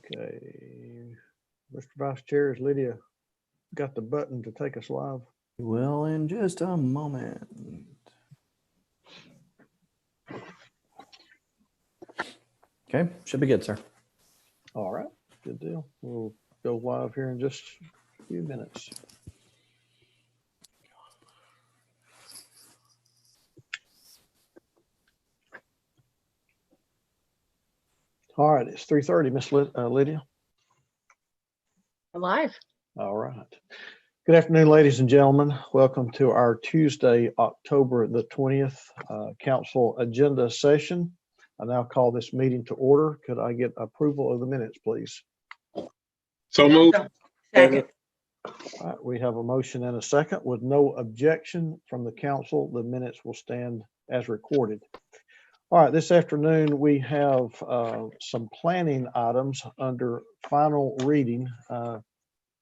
Okay. Mr. Vice Chair, is Lydia got the button to take us live? Well, in just a moment. Okay, should be good, sir. All right, good deal. We'll go live here in just a few minutes. All right, it's 3:30, Miss Lydia. Alive. All right. Good afternoon, ladies and gentlemen. Welcome to our Tuesday, October the 20th council agenda session. I now call this meeting to order. Could I get approval of the minutes, please? So moved. Second. All right, we have a motion and a second. With no objection from the council, the minutes will stand as recorded. All right, this afternoon we have some planning items under final reading.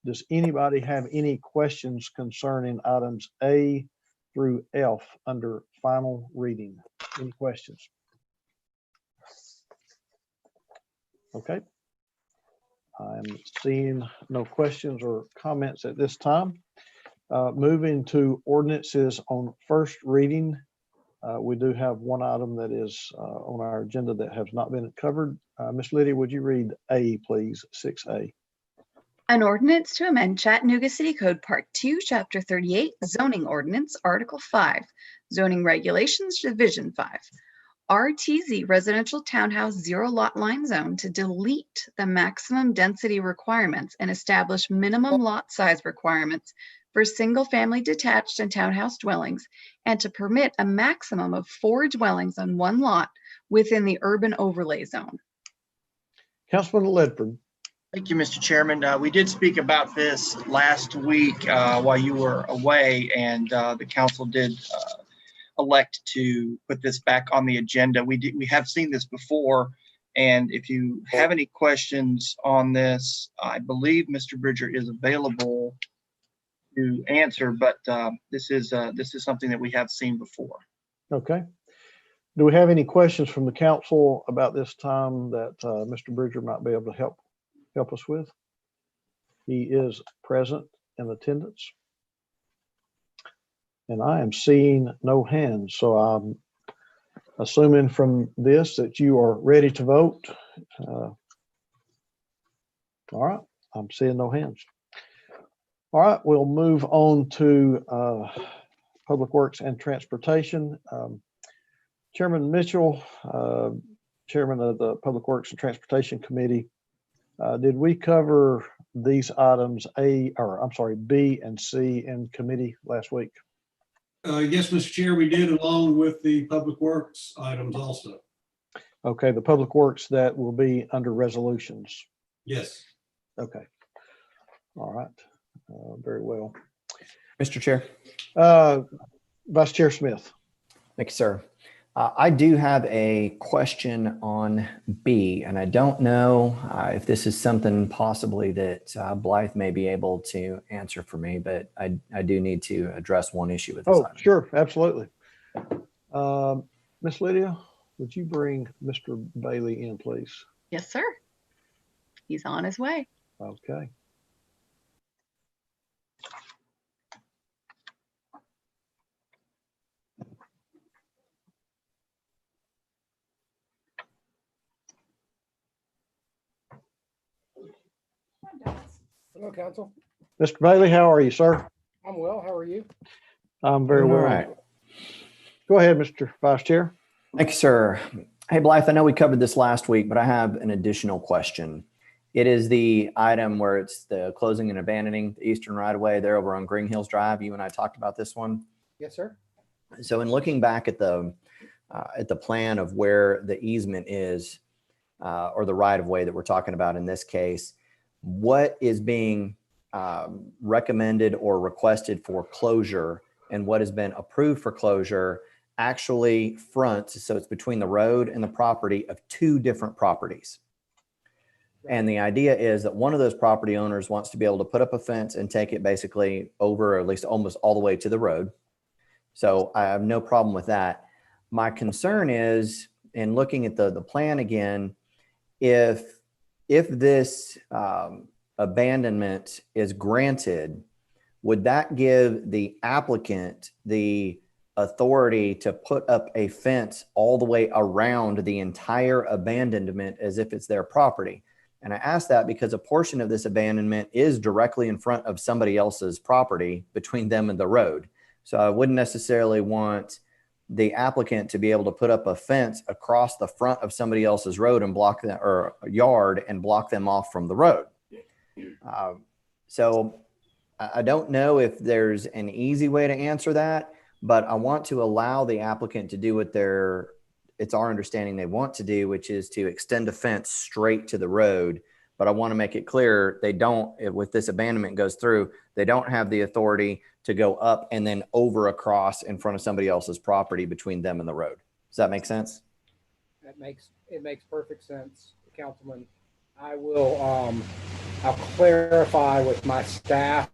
Does anybody have any questions concerning items A through F under final reading? Any questions? Okay. I'm seeing no questions or comments at this time. Moving to ordinances on first reading. We do have one item that is on our agenda that has not been covered. Ms. Lydia, would you read A, please, 6A? An ordinance to amend Chattanooga City Code Part 2, Chapter 38, Zoning Ordinance, Article 5, Zoning Regulations, Division 5, RTZ Residential Townhouse Zero Lot Line Zone to delete the maximum density requirements and establish minimum lot size requirements for single-family detached and townhouse dwellings, and to permit a maximum of 4 dwellings on one lot within the urban overlay zone. Councilman Ledford. Thank you, Mr. Chairman. We did speak about this last week while you were away, and the council did elect to put this back on the agenda. We have seen this before, and if you have any questions on this, I believe Mr. Bridger is available to answer, but this is something that we have seen before. Okay. Do we have any questions from the council about this time that Mr. Bridger might be able to help us with? He is present in attendance. And I am seeing no hands, so I'm assuming from this that you are ready to vote. All right, I'm seeing no hands. All right, we'll move on to Public Works and Transportation. Chairman Mitchell, Chairman of the Public Works and Transportation Committee, did we cover these items B and C in committee last week? Yes, Mr. Chair, we did, along with the Public Works items also. Okay, the Public Works that will be under resolutions. Yes. Okay. All right. Very well. Mr. Chair. Vice Chair Smith. Thank you, sir. I do have a question on B, and I don't know if this is something possibly that Blythe may be able to answer for me, but I do need to address one issue with this item. Sure, absolutely. Miss Lydia, would you bring Mr. Bailey in, please? Yes, sir. He's on his way. Okay. Hello, Council. Mr. Bailey, how are you, sir? I'm well. How are you? I'm very All well. right. Go ahead, Mr. Vice Chair. Thank you, sir. Hey, Blythe, I know we covered this last week, but I have an additional question. It is the item where it's the closing and abandoning the eastern right-of-way there over on Green Hills Drive. You and I talked about this one. Yes, sir. So in looking back at the plan of where the easement is, or the right-of-way that we're talking about in this case, what is being recommended or requested for closure and what has been approved for closure actually fronts, so it's between the road and the property of 2 different properties. And the idea is that one of those property owners wants to be able to put up a fence and take it basically over, or at least almost all the way to the road. So I have no problem with that. My concern is, in looking at the plan again, if if this abandonment is granted, would that give the applicant the authority to put up a fence all the way around the entire abandonment as if it's their property? And I ask that because a portion of this abandonment is directly in front of somebody else's property between them and the road. So I wouldn't necessarily want the applicant to be able to put up a fence across the front of somebody else's road and block them, or yard, and block them off from the road. So I don't know if there's an easy way to answer that, but I want to allow the applicant to do what it's our understanding they want to do, which is to extend a fence straight to the road. But I want to make it clear they don't, if this abandonment goes through, they don't have the authority to go up and then over across in front of somebody else's property between them and the road. Does that make sense? It makes perfect sense, Councilman. I'll clarify with my staff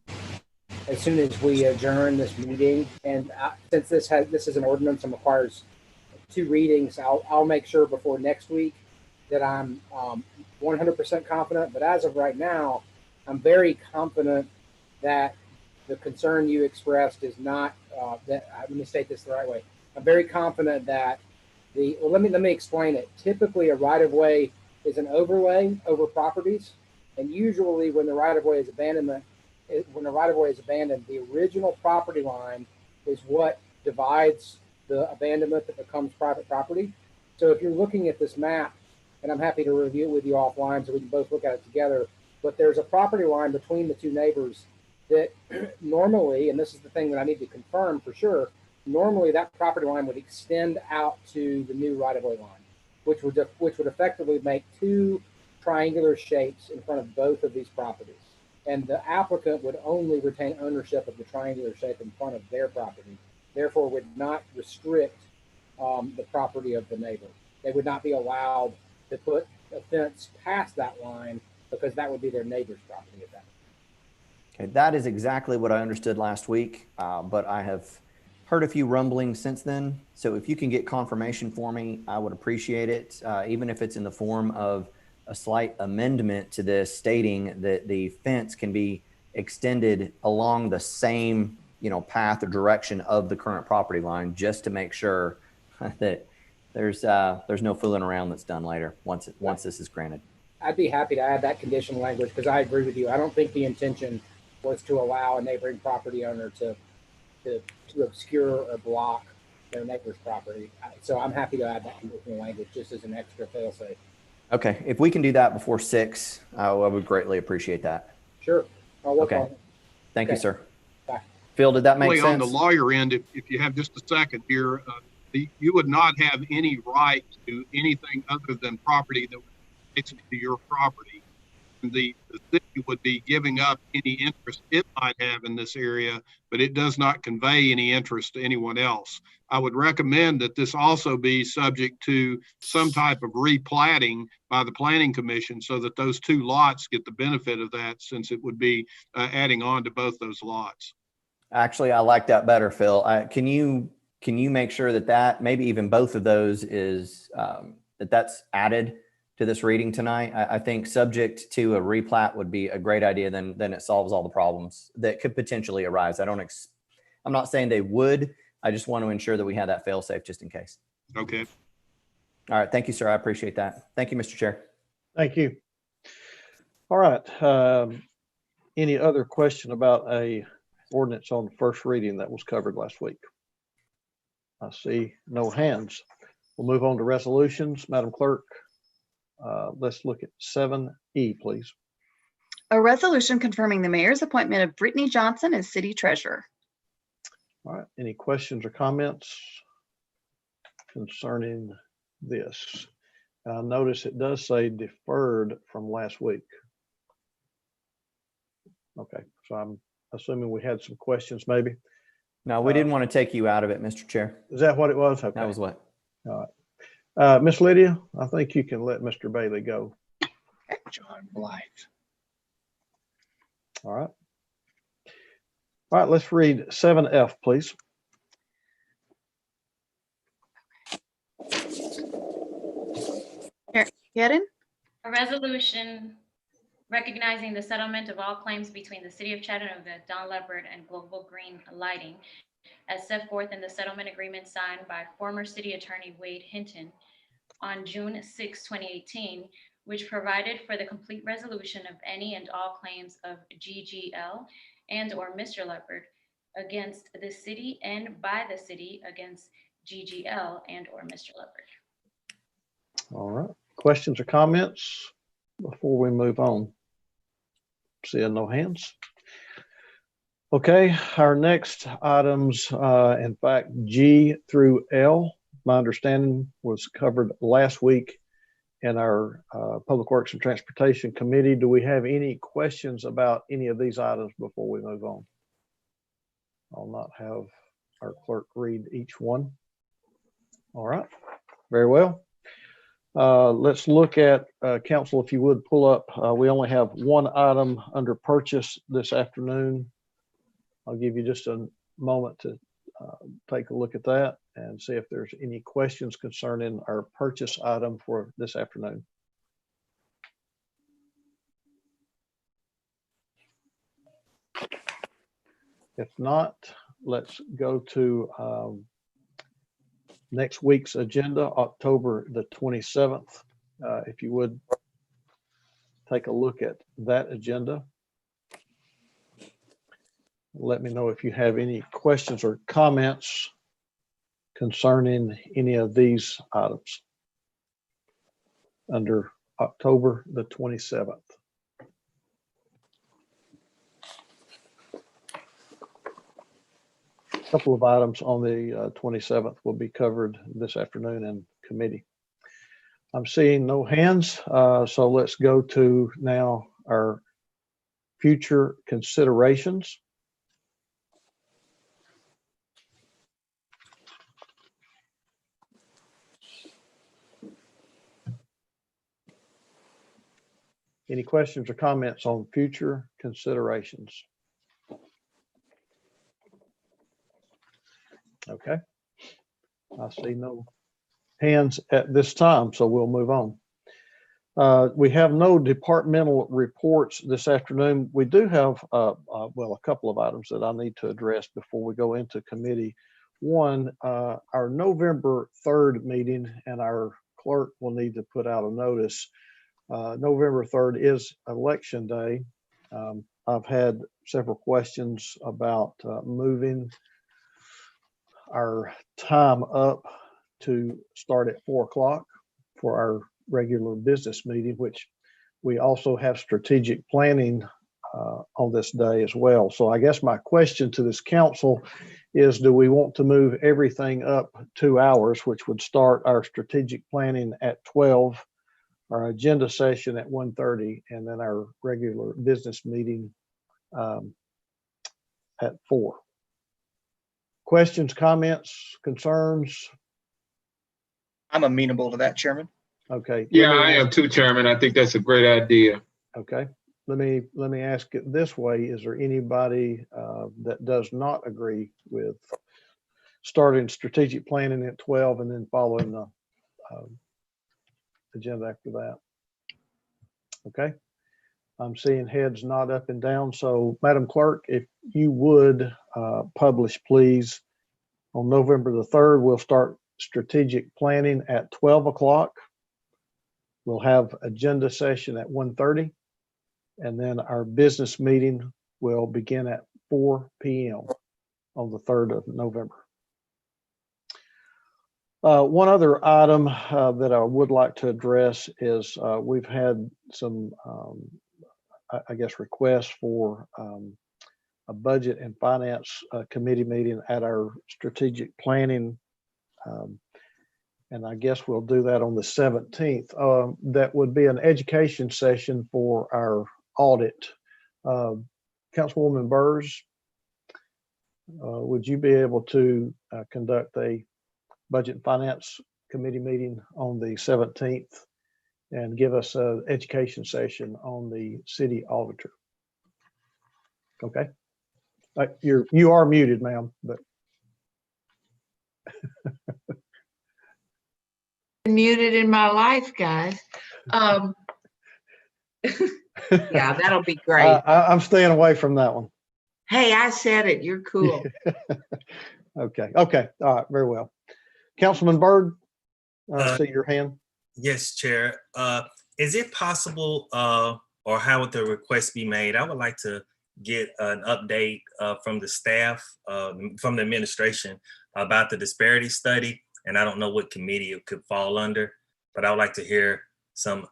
as soon as we adjourn this meeting. And since this is an ordinance and requires 2 readings, I'll make sure before next week that I'm 100% confident. But as of right now, I'm very confident that the concern you expressed is not let me state this the right way. I'm very confident that let me explain it. Typically, a right-of-way is an overlay over properties, and usually when the right-of-way is abandoned, the original property line is what divides the abandonment that becomes private property. So if you're looking at this map, and I'm happy to review it with you offline so we can both look at it together, but there's a property line between the 2 neighbors that normally, and this is the thing that I need to confirm for sure, normally that property line would extend out to the new right-of-way line, which would effectively make 2 triangular shapes in front of both of these properties. And the applicant would only retain ownership of the triangular shape in front of their property, therefore would not restrict the property of the neighbor. They would not be allowed to put a fence past that line because that would be their neighbor's property at that point. Okay, that is exactly what I understood last week, but I have heard a few rumblings since then. So if you can get confirmation for me, I would appreciate it, even if it's in the form of a slight amendment to this stating that the fence can be extended along the same, path or direction of the current property line, just to make sure that there's no fooling around that's done later once this is granted. I'd be happy to add that condition language because I agree with you. I don't think the intention was to allow a neighboring property owner to obscure or block their neighbor's property. So I'm happy to add that conditional language just as an extra fail-safe. Okay, if we can do that before 6, I would greatly appreciate that. Sure. I'll work Okay. on it. Thank you, Okay. sir. Bye. Phil, did that make On sense? the lawyer end, if you have just a second here, you would not have any right to anything other than property that relates to your property. The city would be giving up any interest it might have in this area, but it does not convey any interest to anyone else. I would recommend that this also be subject to some type of replatting by the Planning Commission so that those 2 lots get the benefit of that, since it would be adding on to both those lots. Actually, I like that better, Phil. Can you make sure that maybe even both of those is that's added to this reading tonight? I think subject to a replat would be a great idea. Then it solves all the problems that could potentially arise. I'm not saying they would. I just want to ensure that we have that fail safe just in case. Okay. All right. Thank you, sir. I appreciate that. Thank you, Mr. Chair. Thank you. All right. Any other question about a ordinance on first reading that was covered last week? I see no hands. We'll move on to resolutions. Madam Clerk, let's look at 7E, please. A resolution confirming the mayor's appointment of Brittany Johnson as city treasurer. All right. Any questions or comments concerning this? Notice it does say deferred from last week. Okay, so I'm assuming we had some questions maybe. No, we didn't want to take you out of it, Mr. Chair. Is that what it was? Okay. That was what? All right. Miss Lydia, I think you can let Mr. Bailey go. John Blythe. All right. All right, let's read 7F, please. Gedden? A resolution recognizing the settlement of all claims between the City of Chattanooga, Don Leopard, and Global Green Lighting as set forth in the settlement agreement signed by former City Attorney Wade Hinton on June 6, 2018, which provided for the complete resolution of any and all claims of GGL and/or Mr. Leopard against the city and by the city against GGL and/or Mr. Leopard. All right. Questions or comments before we move on? Seeing no hands. Okay, our next items, in fact, G through L, my understanding was covered last week in our Public Works and Transportation Committee. Do we have any questions about any of these items before we move on? I'll not have our clerk read each one. All right, very well. Let's look at, council, if you would pull up, we only have one item under purchase this afternoon. I'll give you just a moment to take a look at that and see if there's any questions concerning our purchase item for this afternoon. If not, let's go to next week's agenda, October the 27th. If you would take a look at that agenda. Let me know if you have any questions or comments concerning any of these items under October the 27th. A couple of items on the 27th will be covered this afternoon in committee. I'm seeing no hands, so let's go to now our future considerations. Any questions or comments on future considerations? Okay. I see no hands at this time, so we'll move on. We have no departmental reports this afternoon. We do have, well, a couple of items that I need to address before we go into committee. One, our November 3rd meeting, and our clerk will need to put out a notice. November 3rd is election day. I've had several questions about moving our time up to start at 4 o'clock for our regular business meeting, which we also have strategic planning on this day as well. So I guess my question to this council is, do we want to move everything up 2 hours, which would start our strategic planning at 12, our agenda session at 1:30, and then our regular business meeting at 4? Questions, comments, concerns? I'm amenable to that, Chairman. Okay. Yeah, I am too, Chairman. I think that's a great idea. Okay. Let me ask it this way. Is there anybody that does not agree with starting strategic planning at 12 and then following the agenda after that? Okay. I'm seeing heads nod up and down. So Madam Clerk, if you would publish, please, on November the 3rd, we'll start strategic planning at 12 o'clock. We'll have agenda session at 1:30, and then our business meeting will begin at 4 p.m. on the 3rd of November. One other item that I would like to address is we've had some, I guess, requests for a budget and finance committee meeting at our strategic planning. And I guess we'll do that on the 17th. That would be an education session for our audit. Councilwoman Burrs, would you be able to conduct a budget and finance committee meeting on the 17th and give us an education session on the city auditor? Okay. You are muted, ma'am, but. Muted in my life, guys. Yeah, that'll be great. I'm staying away from that one. Hey, I said it. You're cool. Okay. Okay. All right. Very well. Councilman Byrd, I see your hand. Yes, Chair. Is it possible, or how would the request be made? I would like to get an update from the staff, from the administration about the disparity study. And I don't know what committee it could fall under, but I would like to hear some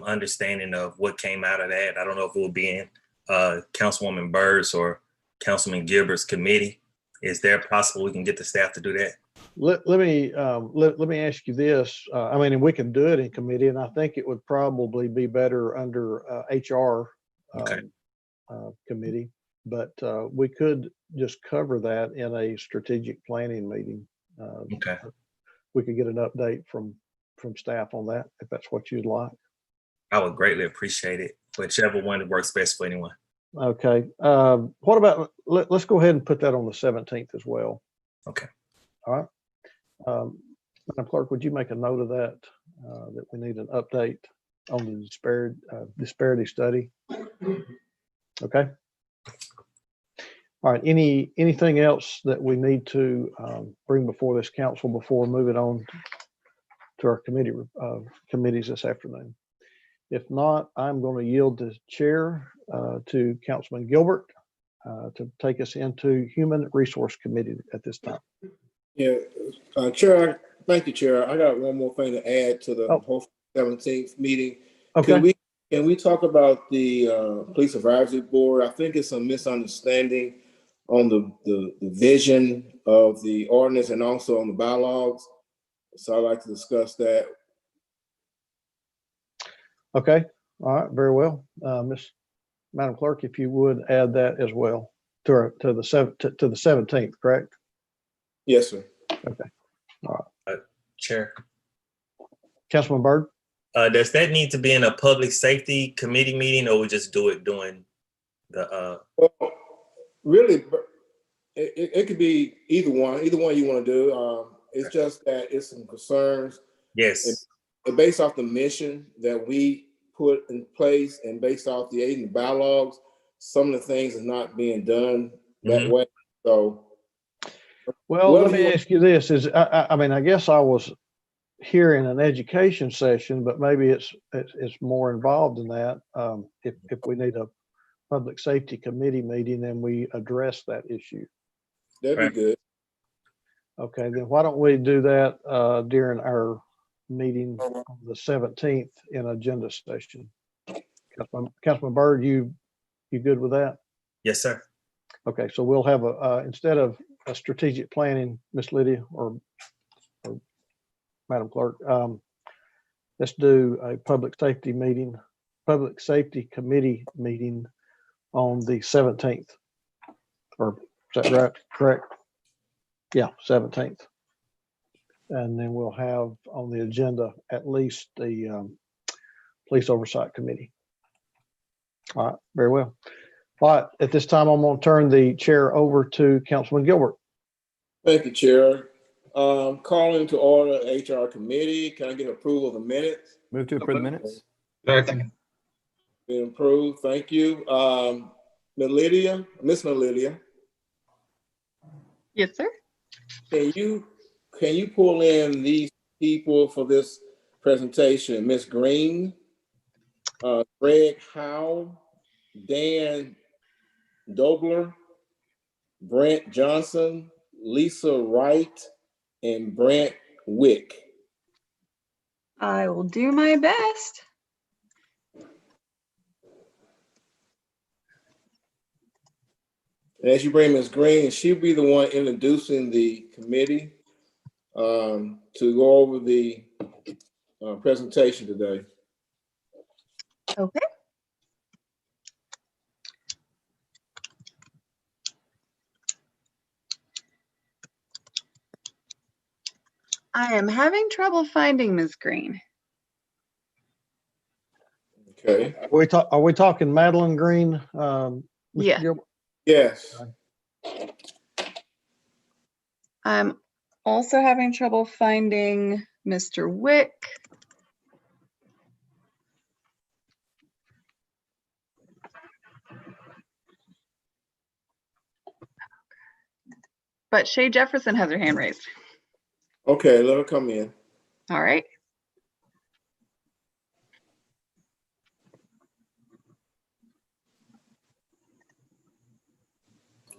understanding of what came out of that. I don't know if it will be in Councilwoman Byrd's or Councilman Gilbert's committee. Is there possible we can get the staff to do that? Let me ask you this. I mean, and we can do it in committee, and I think it would probably be better under HR committee, but we could just cover that in a strategic planning meeting. Okay. We could get an update from staff on that if that's what you'd like. I would greatly appreciate it, whichever one works best for anyone. Okay. What about, let's go ahead and put that on the 17th as well. Okay. All right. Madam Clerk, would you make a note of that, that we need an update on the disparity study? Okay. All right. Anything else that we need to bring before this council before moving on to our committees this afternoon? If not, I'm going to yield the chair to Councilman Gilbert to take us into Human Resource Committee at this time. Yeah, Chair, thank you, Chair. I got one more thing to add to the whole 17th meeting. Okay. Can we talk about the Police Advisory Board? I think it's a misunderstanding on the vision of the ordinance and also on the bylaws. So I'd like to discuss that. Okay. All right. Very well. Madam Clerk, if you would add that as well to the 17th, correct? Yes, sir. Okay. All right. Chair. Councilman Byrd? Does that need to be in a public safety committee meeting, or we just do it during the? Well, really, it could be either one you want to do. It's just that it's some concerns. Yes. And based off the mission that we put in place and based off the aid and bylaws, some of the things are not being done that way. So. Well, let me ask you this: I mean, I guess I was here in an education session, but maybe it's more involved in that. If we need a public safety committee meeting, then we address that issue. That'd be good. Okay, then why don't we do that during our meeting on the 17th in agenda session? Councilman Byrd, you good with that? Yes, sir. Okay, so we'll have instead of a strategic planning, Miss Lydia or Madam Clerk, let's do a public safety committee meeting on the 17th. Or is that right? Correct? Yeah, 17th. And then we'll have on the agenda at least the Police Oversight Committee. All right, very well. All right, at this time, I'm going to turn the chair over to Councilman Gilbert. Thank you, Chair. Calling to order HR Committee. Can I get approval of the minutes? Move to approve the minutes. Second. Been approved. Thank you. Miss Lydia. Yes, sir. Can you pull in these people for this presentation? Miss Green, Greg Howe, Dan Dobler, Brent Johnson, Lisa Wright, and Brent Wick. I will do my best. And as you bring Ms. Green, she'll be the one introducing the committee to go over the presentation today. Okay. I am having trouble finding Ms. Green. Okay. Are we talking Madeline Green? Yeah. Gilbert? Yes. I'm also having trouble finding Mr. Wick. but Shay Jefferson has her hand raised. Okay, let her come in. All right.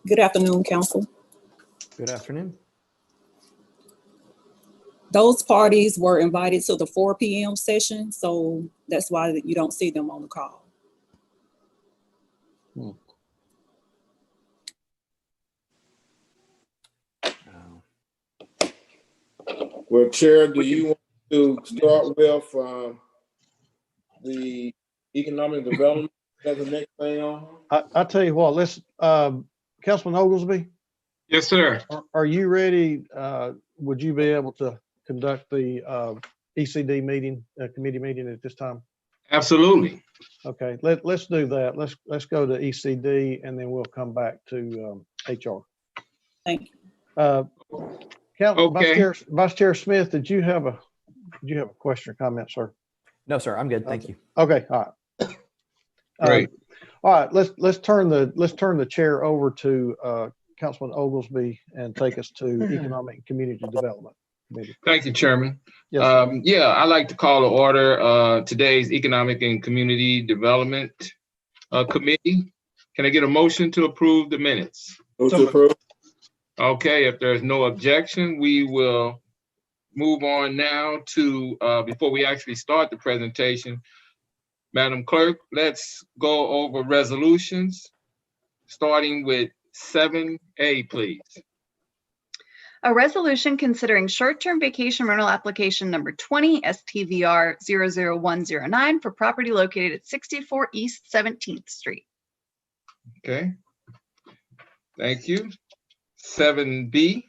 Good afternoon, council. Good afternoon. Those parties were invited to the 4 p.m. session, so that's why you don't see them on the call. Well, Chair, do you want to start with the economic development as the next thing on? I tell you what, let's, Councilman Oglesby, Yes, sir. are you ready? Would you be able to conduct the ECD meeting, committee meeting at this time? Absolutely. Okay, let's do that. Let's go to ECD and then we'll come back to HR. Thank you. Okay. Vice Chair Smith, did you have a question or comment, sir? No, sir, I'm good. Thank you. Okay, all right. Great. All right, let's turn the chair over to Councilman Oglesby and take us to Economic and Community Development Committee. Thank you, Chairman. Yes, sir. Yeah, I'd like to call to order today's Economic and Community Development Committee. Can I get a motion to approve the minutes? Move to approve. Okay, if there's no objection, we will move on now to, before we actually start the presentation, Madam Clerk, let's go over resolutions, starting with 7A, please. A resolution considering short-term vacation rental application number 20 STVR 00109 for property located at 64 East 17th Street. Okay. Thank you. 7B.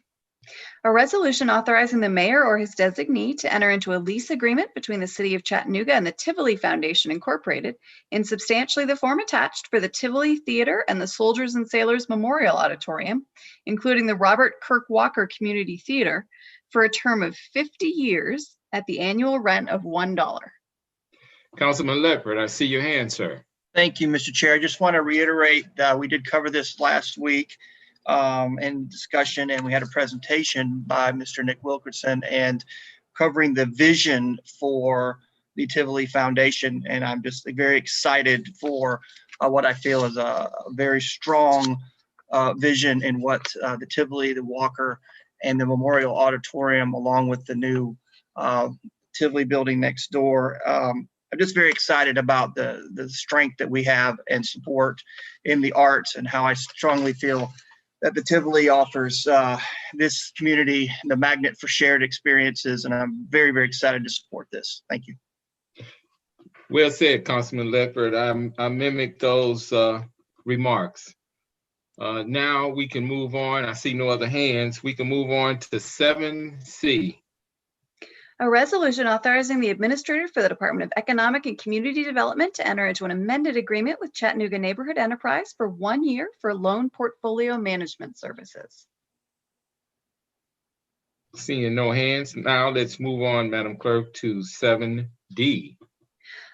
A resolution authorizing the mayor or his designee to enter into a lease agreement between the City of Chattanooga and the Tivoli Foundation Incorporated in substantially the form attached for the Tivoli Theater and the Soldiers and Sailors Memorial Auditorium, including the Robert Kirk Walker Community Theater, for a term of 50 years at the annual rent of $1. Councilman Leopard, I see your hand, sir. Thank you, Mr. Chair. I just want to reiterate, we did cover this last week in discussion, and we had a presentation by Mr. Nick Wilkerson and covering the vision for the Tivoli Foundation. And I'm just very excited for what I feel is a very strong vision in what the Tivoli, the Walker, and the Memorial Auditorium, along with the new Tivoli building next door. I'm just very excited about the strength that we have and support in the arts, and how I strongly feel that the Tivoli offers this community the magnet for shared experiences, and I'm very, very excited to support this. Thank you. Well said, Councilman Leopard. I mimic those remarks. Now we can move on. I see no other hands. We can move on to 7C. A resolution authorizing the administrator for the Department of Economic and Community Development to enter into an amended agreement with Chattanooga Neighborhood Enterprise for 1 year for loan portfolio management services. Seeing no hands, now let's move on, Madam Clerk, to 7D.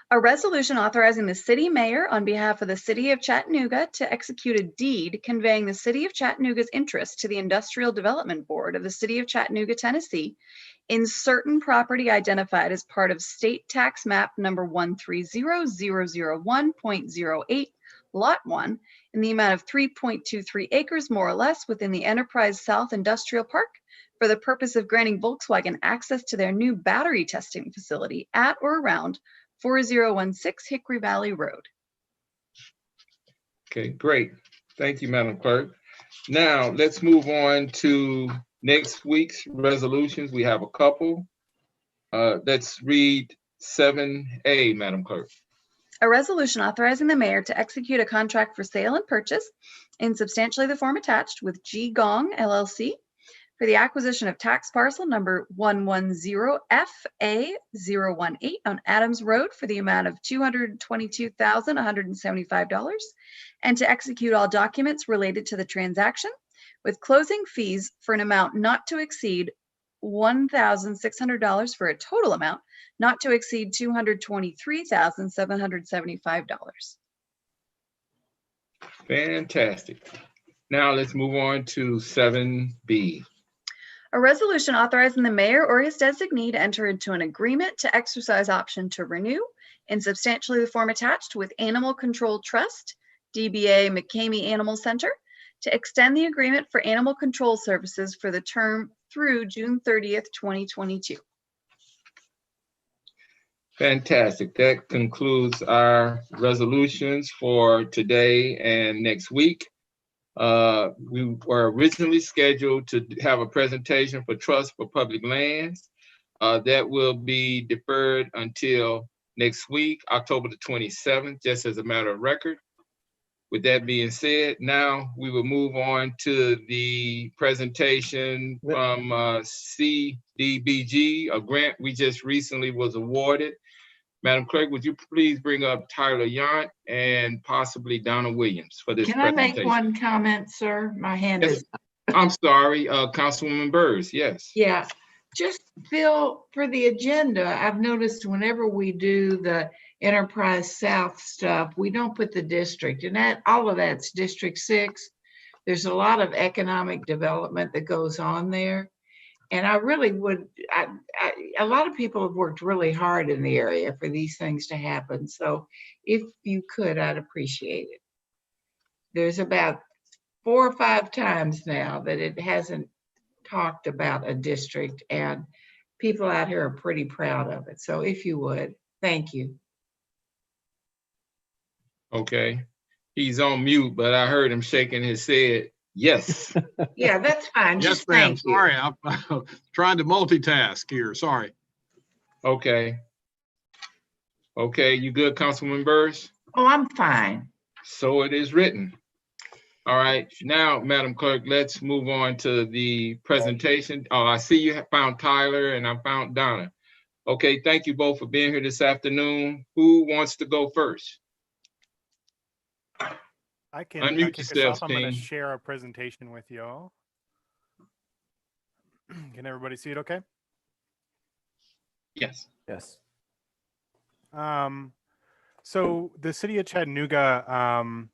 A resolution authorizing the city mayor on behalf of the City of Chattanooga to execute a deed conveying the City of Chattanooga's interest to the Industrial Development Board of the City of Chattanooga, Tennessee, in certain property identified as part of state tax map number 130001.08, lot 1, in the amount of 3.23 acres more or less within the Enterprise South Industrial Park, for the purpose of granting Volkswagen access to their new battery testing facility at or around 4016 Hickory Valley Road. Okay, great. Thank you, Madam Clerk. Now let's move on to next week's resolutions. We have a couple. Let's read 7A, Madam Clerk. A resolution authorizing the mayor to execute a contract for sale and purchase in substantially the form attached with G Gong LLC for the acquisition of tax parcel number 110FA018 on Adams Road for the amount of $222,175, and to execute all documents related to the transaction, with closing fees for an amount not to exceed $1,600 for a total amount not to exceed $223,775. Fantastic. Now let's move on to 7B. A resolution authorizing the mayor or his designee to enter into an agreement to exercise option to renew in substantially the form attached with Animal Control Trust, DBA McCamey Animal Center, to extend the agreement for animal control services for the term through June 30th, 2022. Fantastic. That concludes our resolutions for today and next week. We were originally scheduled to have a presentation for Trust for Public Lands. That will be deferred until next week, October the 27th, just as a matter of record. With that being said, now we will move on to the presentation from CDBG, a grant we just recently was awarded. Madam Clerk, would you please bring up Tyler Yount and possibly Donna Williams for this Can I presentation? make one comment, sir? My hand Yes. is, I'm sorry, Councilwoman Burrs, yes. yeah. Just Bill, for the agenda, I've noticed whenever we do the Enterprise South stuff, we don't put the district, and that all of that's District 6. There's a lot of economic development that goes on there. And I really would, a lot of people have worked really hard in the area for these things to happen. So if you could, I'd appreciate it. There's about 4 or 5 times now that it hasn't talked about a district, and people out here are pretty proud of it. So if you would, thank you. Okay, he's on mute, but I heard him shaking his head. Yes. Yeah, that's fine. Yes, Just ma'am. thank you. Sorry, I'm trying to multitask here. Sorry. Okay. Okay, you good, Councilwoman Burrs? Oh, I'm fine. So it is written. All right, now, Madam Clerk, let's move on to the presentation. Oh, I see you have found Tyler and I found Donna. Okay, thank you both for being here this afternoon. Who wants to go first? I can Unmute kick us yourselves, off. I'm going to team. share a presentation with you all. Can everybody see it okay? Yes. Yes. So the city of Chattanooga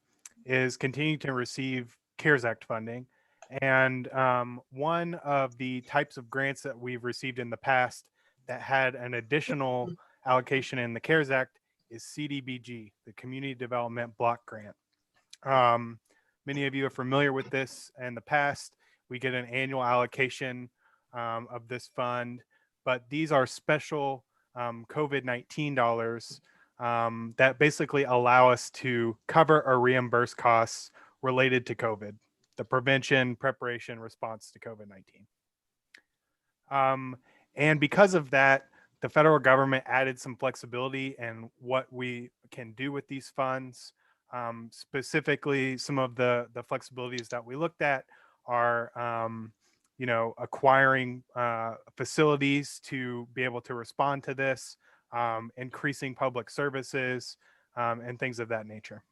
is continuing to receive CARES Act funding. And one of the types of grants that we've received in the past that had an additional allocation in the CARES Act is CDBG, the Community Development Block Grant. Many of you are familiar with this. In the past, we get an annual allocation of this fund, but these are special COVID-19 dollars that basically allow us to cover or reimburse costs related to COVID, the prevention, preparation, response to COVID-19. And because of that, the federal government added some flexibility in what we can do with these funds. Specifically, some of the flexibilities that we looked at are, acquiring facilities to be able to respond to this, increasing public services, and things of that nature.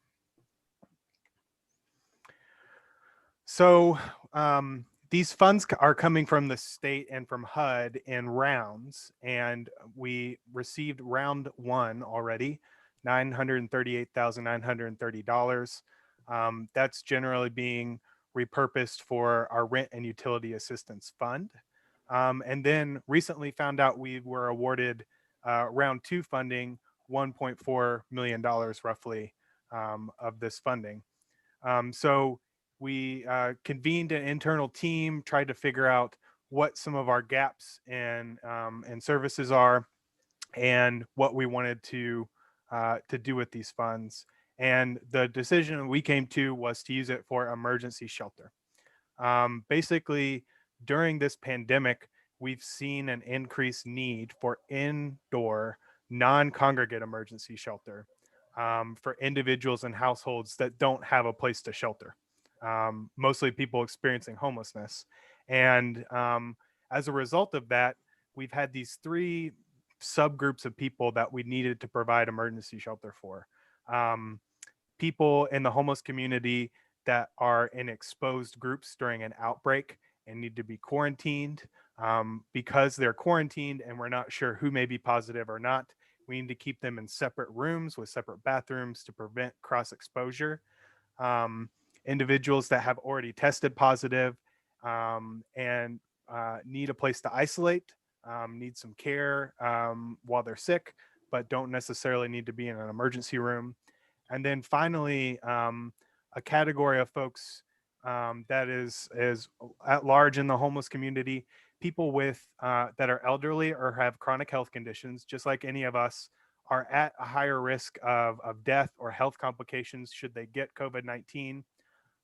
So these funds are coming from the state and from HUD in rounds, and we received round 1 already, $938,930. That's generally being repurposed for our rent and utility assistance fund. And then recently found out we were awarded round 2 funding, $1.4 million roughly of this funding. So we convened an internal team, tried to figure out what some of our gaps in services are and what we wanted to do with these funds. And the decision we came to was to use it for emergency shelter. Basically, during this pandemic, we've seen an increased need for indoor non-congregate emergency shelter for individuals and households that don't have a place to shelter. Mostly people experiencing homelessness. And as a result of that, we've had these 3 subgroups of people that we needed to provide emergency shelter for. People in the homeless community that are in exposed groups during an outbreak and need to be quarantined. Because they're quarantined and we're not sure who may be positive or not, we need to keep them in separate rooms with separate bathrooms to prevent cross exposure. individuals that have already tested positive and need a place to isolate, need some care while they're sick, but don't necessarily need to be in an emergency room. And then finally, a category of folks that is at large in the homeless community, people with that are elderly or have chronic health conditions, just like any of us, are at a higher risk of death or health complications should they get COVID-19.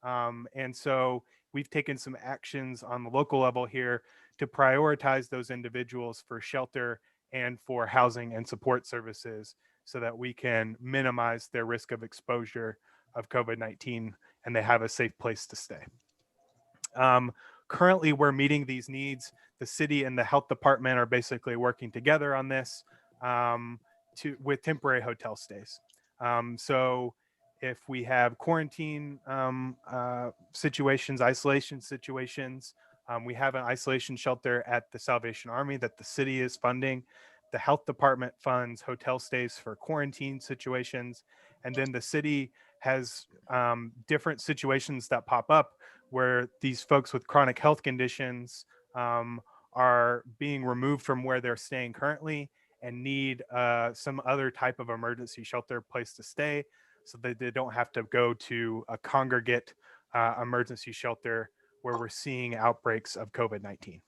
And so we've taken some actions on the local level here to prioritize those individuals for shelter and for housing and support services so that we can minimize their risk of exposure of COVID-19 and they have a safe place to stay. Currently, we're meeting these needs. The city and the health department are basically working together on this with temporary hotel stays. So if we have quarantine situations, isolation situations, we have an isolation shelter at the Salvation Army that the city is funding. The health department funds hotel stays for quarantine situations. And then the city has different situations that pop up where these folks with chronic health conditions are being removed from where they're staying currently and need some other type of emergency shelter place to stay so that they don't have to go to a congregate emergency shelter where we're seeing outbreaks of COVID-19.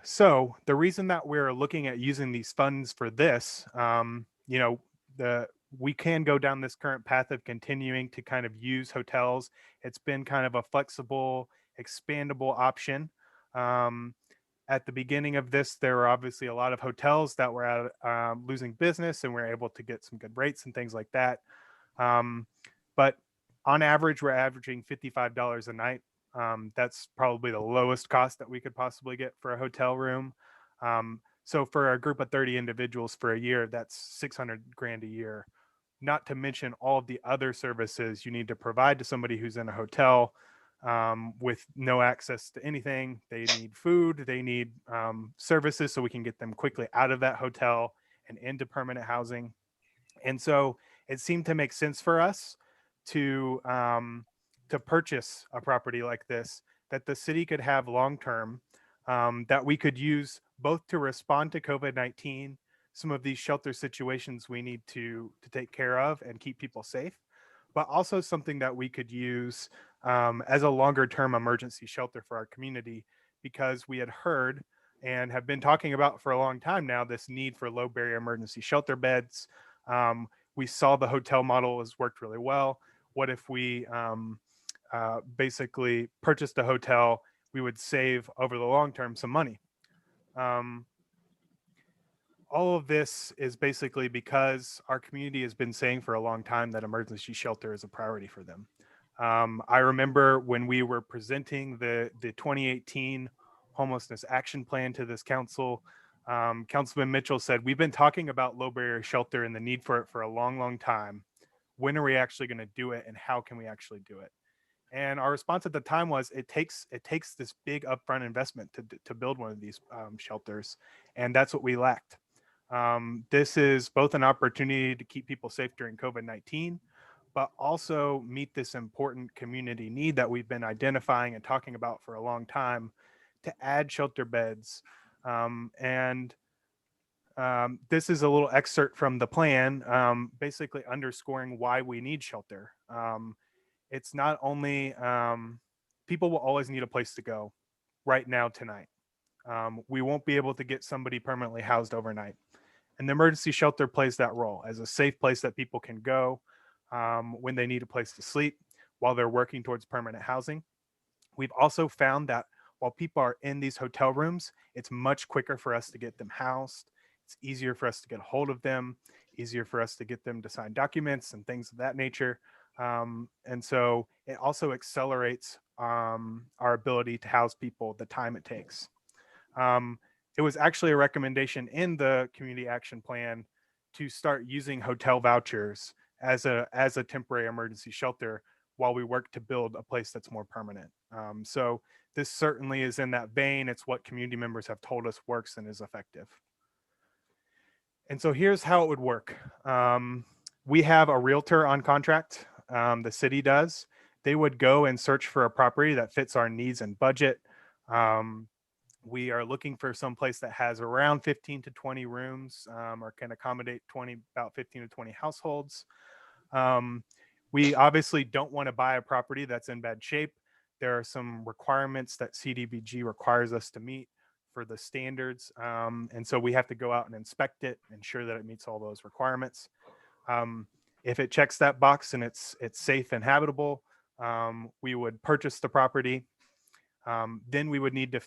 So the reason that we're looking at using these funds for this, we can go down this current path of continuing to kind of use hotels. It's been kind of a flexible, expandable option. At the beginning of this, there were obviously a lot of hotels that were losing business, and we were able to get some good rates and things like that. But on average, we're averaging $55 a night. That's probably the lowest cost that we could possibly get for a hotel room. So for a group of 30 individuals for a year, that's 600 grand a year. Not to mention all of the other services you need to provide to somebody who's in a hotel with no access to anything. They need food, they need services so we can get them quickly out of that hotel and into permanent housing. And so it seemed to make sense for us to purchase a property like this that the city could have long-term, that we could use both to respond to COVID-19, some of these shelter situations we need to take care of and keep people safe, but also something that we could use as a longer-term emergency shelter for our community, because we had heard and have been talking about for a long time now this need for low barrier emergency shelter beds. We saw the hotel model has worked really well. What if we basically purchased a hotel? We would save over the long term some money. All of this is basically because our community has been saying for a long time that emergency shelter is a priority for them. I remember when we were presenting the 2018 homelessness action plan to this council, Councilman Mitchell said, "We've been talking about low barrier shelter and the need for it for a long, long time. When are we actually going to do it, and how can we actually do it?" And our response at the time was, it takes this big upfront investment to build one of these shelters, and that's what we lacked. This is both an opportunity to keep people safe during COVID-19, but also meet this important community need that we've been identifying and talking about for a long time to add shelter beds. This is a little excerpt from the plan, basically underscoring why we need shelter. It's not only, people will always need a place to go right now, tonight. We won't be able to get somebody permanently housed overnight. And the emergency shelter plays that role as a safe place that people can go when they need a place to sleep while they're working towards permanent housing. We've also found that while people are in these hotel rooms, it's much quicker for us to get them housed. It's easier for us to get a hold of them, easier for us to get them to sign documents and things of that nature. And so it also accelerates our ability to house people the time it takes. It was actually a recommendation in the community action plan to start using hotel vouchers as a temporary emergency shelter while we work to build a place that's more permanent. So this certainly is in that vein. It's what community members have told us works and is effective. And so here's how it would work. We have a realtor on contract. The city does. They would go and search for a property that fits our needs and budget. We are looking for some place that has around 15 to 20 rooms, or can accommodate about 15 to 20 households. We obviously don't want to buy a property that's in bad shape. There are some requirements that CDBG requires us to meet for the standards. And so we have to go out and inspect it, ensure that it meets all those requirements. If it checks that box and it's safe and habitable, we would purchase the property. Then we would need to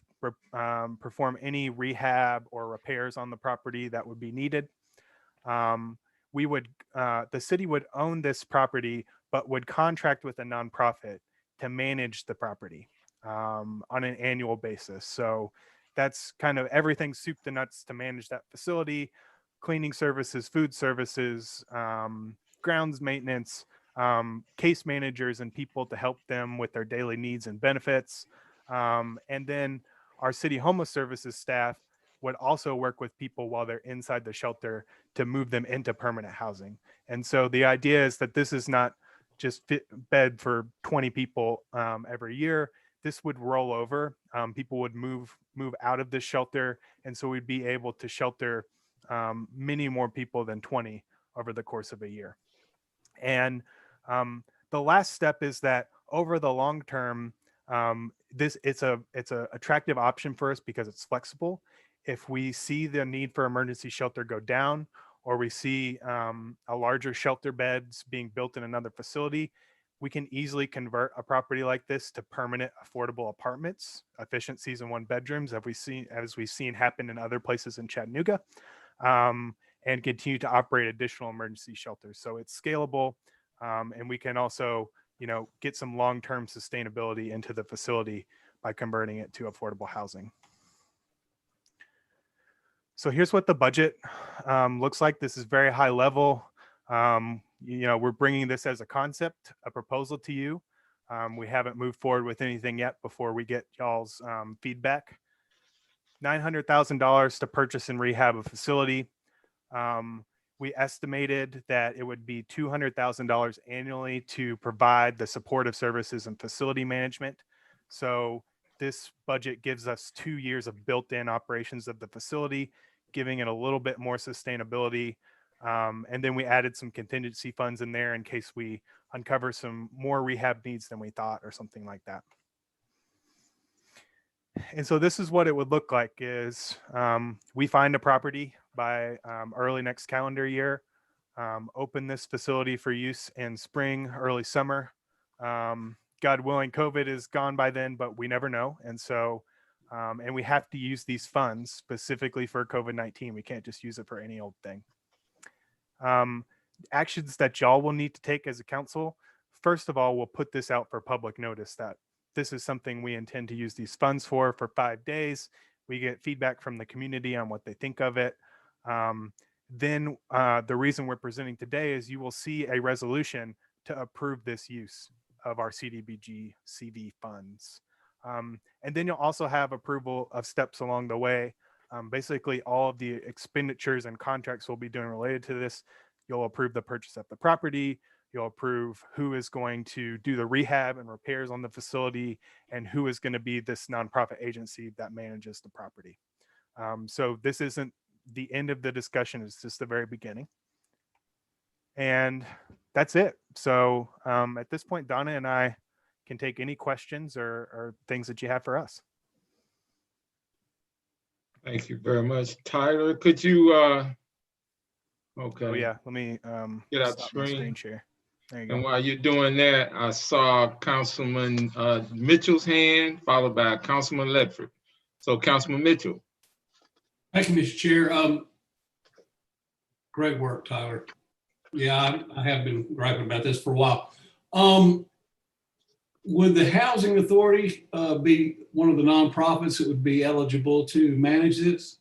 perform any rehab or repairs on the property that would be needed. The city would own this property, but would contract with a nonprofit to manage the property on an annual basis. So that's kind of everything soup to nuts to manage that facility: cleaning services, food services, grounds maintenance, case managers and people to help them with their daily needs and benefits. And then our city homeless services staff would also work with people while they're inside the shelter to move them into permanent housing. And so the idea is that this is not just bed for 20 people every year. This would roll over. People would move out of the shelter. And so we'd be able to shelter many more people than 20 over the course of a year. And the last step is that over the long term, it's a attractive option for us because it's flexible. If we see the need for emergency shelter go down, or we see a larger shelter beds being built in another facility, we can easily convert a property like this to permanent affordable apartments, efficiencies in 1 bedrooms, as we've seen happen in other places in Chattanooga, and continue to operate additional emergency shelters. So it's scalable, and we can also, get some long-term sustainability into the facility by converting it to affordable housing. So here's what the budget looks like. This is very high level. We're bringing this as a concept, a proposal to you. We haven't moved forward with anything yet before we get y'all's feedback. $900,000 to purchase and rehab a facility. We estimated that it would be $200,000 annually to provide the supportive services and facility management. So this budget gives us 2 years of built-in operations of the facility, giving it a little bit more sustainability. And then we added some contingency funds in there in case we uncover some more rehab needs than we thought or something like that. And so this is what it would look like is we find a property by early next calendar year, open this facility for use in spring, early summer. God willing, COVID is gone by then, but we never know. And so, and we have to use these funds specifically for COVID-19. We can't just use it for any old thing. Actions that y'all will need to take as a council. First of all, we'll put this out for public notice that this is something we intend to use these funds for 5 days. We get feedback from the community on what they think of it. Then the reason we're presenting today is you will see a resolution to approve this use of our CDBG CV funds. And then you'll also have approval of steps along the way. Basically, all of the expenditures and contracts we'll be doing related to this. You'll approve the purchase of the property. You'll approve who is going to do the rehab and repairs on the facility and who is going to be this nonprofit agency that manages the property. So this isn't the end of the discussion, it's just the very beginning. And that's it. So at this point, Donna and I can take any questions or things that you have for us. Thank you very much. Tyler, could you, okay. Oh yeah, let me get out the stop my screen screen. share. There you go. And while you're doing that, I saw Councilman Mitchell's hand, followed by Councilman Ledford. So Councilman Mitchell. Thank you, Mr. Chair. Great work, Tyler. Yeah, I have been griping about this for a while. Would the Housing Authority be one of the nonprofits that would be eligible to manage this?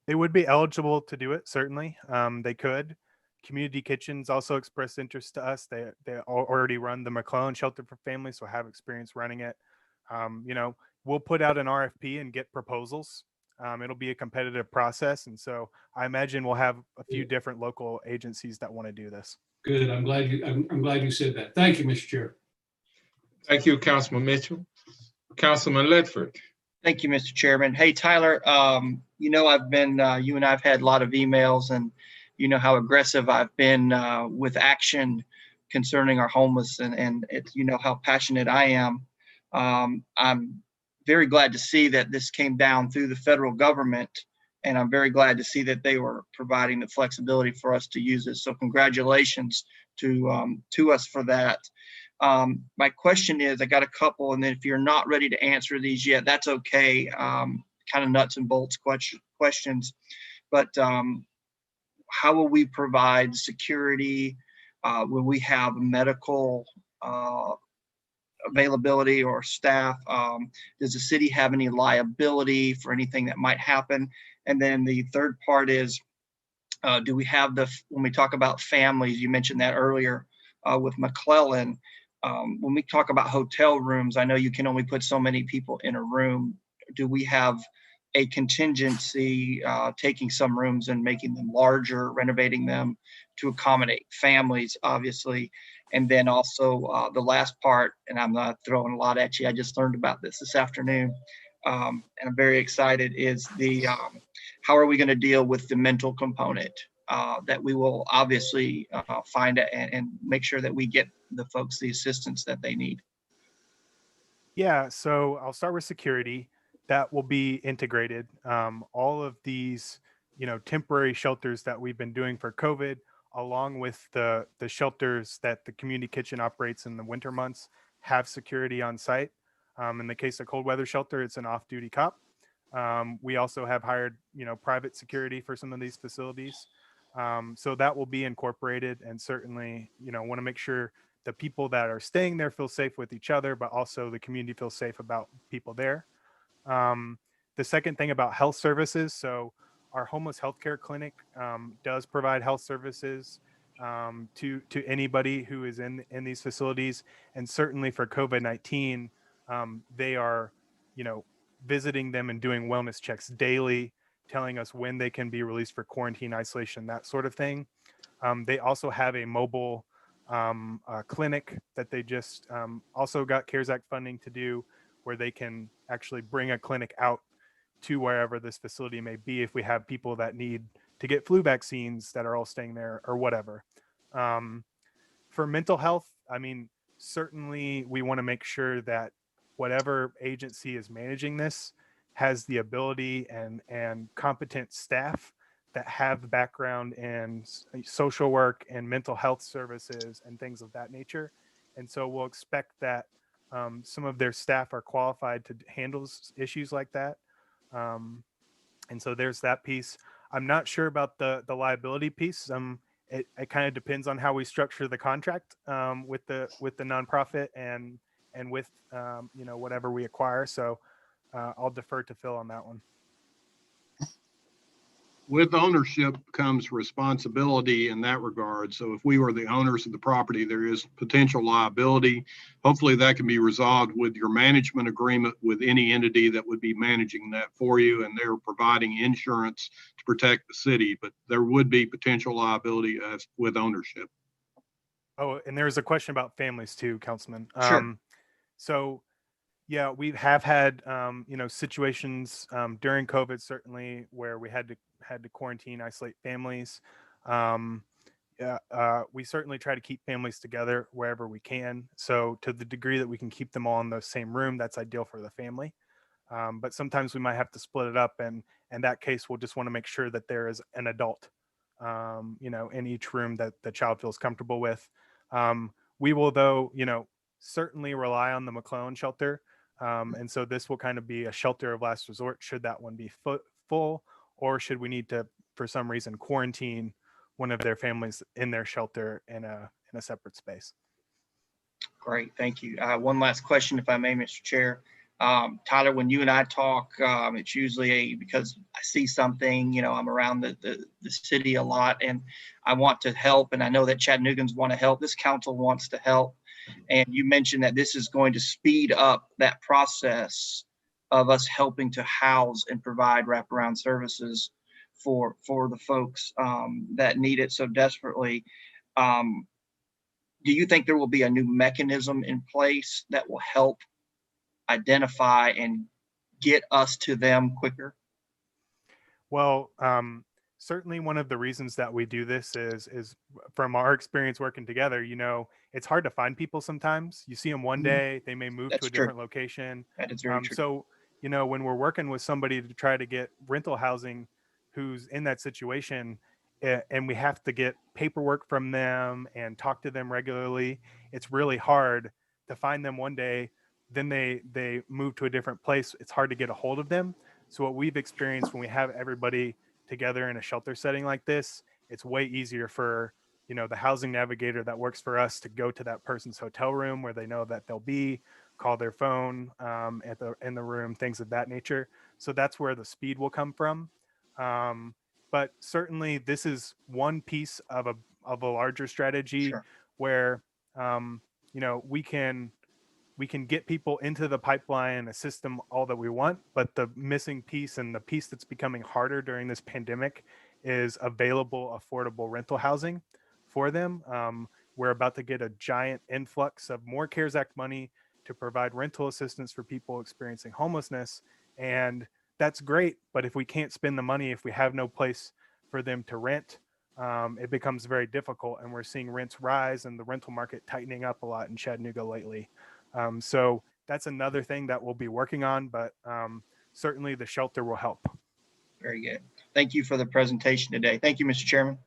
They would be eligible to do it, certainly. They could. Community Kitchens also expressed interest to us. They already run the McClellan Shelter for Families, so have experience running it. We'll put out an RFP and get proposals. It'll be a competitive process. And so I imagine we'll have a few different local agencies that want to do this. Good. I'm glad you said that. Thank you, Mr. Chair. Thank you, Councilman Mitchell. Councilman Ledford. Thank you, Mr. Chairman. Hey, Tyler, you know, you and I've had a lot of emails, and you know how aggressive I've been with action concerning our homeless, and you know how passionate I am. I'm very glad to see that this came down through the federal government, and I'm very glad to see that they were providing the flexibility for us to use it. So congratulations to us for that. My question is, I got a couple, and then if you're not ready to answer these yet, that's okay. Kind of nuts and bolts questions, but how will we provide security? Will we have medical availability or staff? Does the city have any liability for anything that might happen? And then the third part is, do we have when we talk about families, you mentioned that earlier with McClellan, when we talk about hotel rooms, I know you can only put so many people in a room. Do we have a contingency taking some rooms and making them larger, renovating them to accommodate families, obviously? And then also the last part, and I'm not throwing a lot at you, I just learned about this afternoon, and I'm very excited, is how are we going to deal with the mental component that we will obviously find and make sure that we get the folks the assistance that they need? Yeah, so I'll start with security. That will be integrated. All of these, temporary shelters that we've been doing for COVID, along with the shelters that the community kitchen operates in the winter months, have security on site. In the case of cold weather shelter, it's an off-duty cop. We also have hired, private security for some of these facilities. So that will be incorporated, and certainly, want to make sure the people that are staying there feel safe with each other, but also the community feels safe about people there. The second thing about health services, so our homeless healthcare clinic does provide health services to anybody who is in these facilities, and certainly for COVID-19, they are, visiting them and doing wellness checks daily, telling us when they can be released for quarantine, isolation, that sort of thing. They also have a mobile clinic that they just also got CARES Act funding to do, where they can actually bring a clinic out to wherever this facility may be if we have people that need to get flu vaccines that are all staying there or whatever. For mental health, certainly we want to make sure that whatever agency is managing this has the ability and competent staff that have background in social work and mental health services and things of that nature. And so we'll expect that some of their staff are qualified to handle issues like that. And so there's that piece. I'm not sure about the liability piece. It kind of depends on how we structure the contract with the nonprofit and with whatever we acquire. So I'll defer to Phil on that one. With ownership comes responsibility in that regard. So if we were the owners of the property, there is potential liability. Hopefully that can be resolved with your management agreement with any entity that would be managing that for you, and they're providing insurance to protect the city, but there would be potential liability with ownership. Oh, and there's a question about families too, Councilman. Sure. So yeah, we have had situations during COVID, certainly, where we had to quarantine, isolate families. We certainly try to keep families together wherever we can. So to the degree that we can keep them all in the same room, that's ideal for the family. But sometimes we might have to split it up, and in that case, we'll just want to make sure that there is an adult, in each room that the child feels comfortable with. We will, though, certainly rely on the McClellan shelter. And so this will kind of be a shelter of last resort should that one be full, or should we need to, for some reason, quarantine one of their families in their shelter in a separate space. Great, thank you. One last question, if I may, Mr. Chair. Tyler, when you and I talk, it's usually because I see something, I'm around the city a lot, and I want to help, and I know that Chattanoogan's want to help. This council wants to help. And you mentioned that this is going to speed up that process of us helping to house and provide wraparound services for the folks that need it so desperately. Do you think there will be a new mechanism in place that will help identify and get us to them quicker? Well, certainly one of the reasons that we do this is from our experience working together. You know, it's hard to find people sometimes. You see them one day, they may move to That's a true. different location. That is very true. So, you know, when we're working with somebody to try to get rental housing who's in that situation, and we have to get paperwork from them and talk to them regularly, it's really hard to find them one day. Then they move to a different place. It's hard to get a hold of them. So what we've experienced when we have everybody together in a shelter setting like this, it's way easier for, you know, the housing navigator that works for us to go to that person's hotel room where they know that they'll be, call their phone in the room, things of that nature. So that's where the speed will come from. But certainly this is one piece of a larger strategy. Sure. Where you know, we can get people into the pipeline and assist them all that we want, but the missing piece, and the piece that's becoming harder during this pandemic, is available, affordable rental housing for them. We're about to get a giant influx of more CARES Act money to provide rental assistance for people experiencing homelessness. And that's great, but if we can't spend the money, if we have no place for them to rent, it becomes very difficult. And we're seeing rents rise and the rental market tightening up a lot in Chattanooga lately. So that's another thing that we'll be working on, but certainly the shelter will help. Very good. Thank you for the presentation today. Thank you, Mr. Chairman.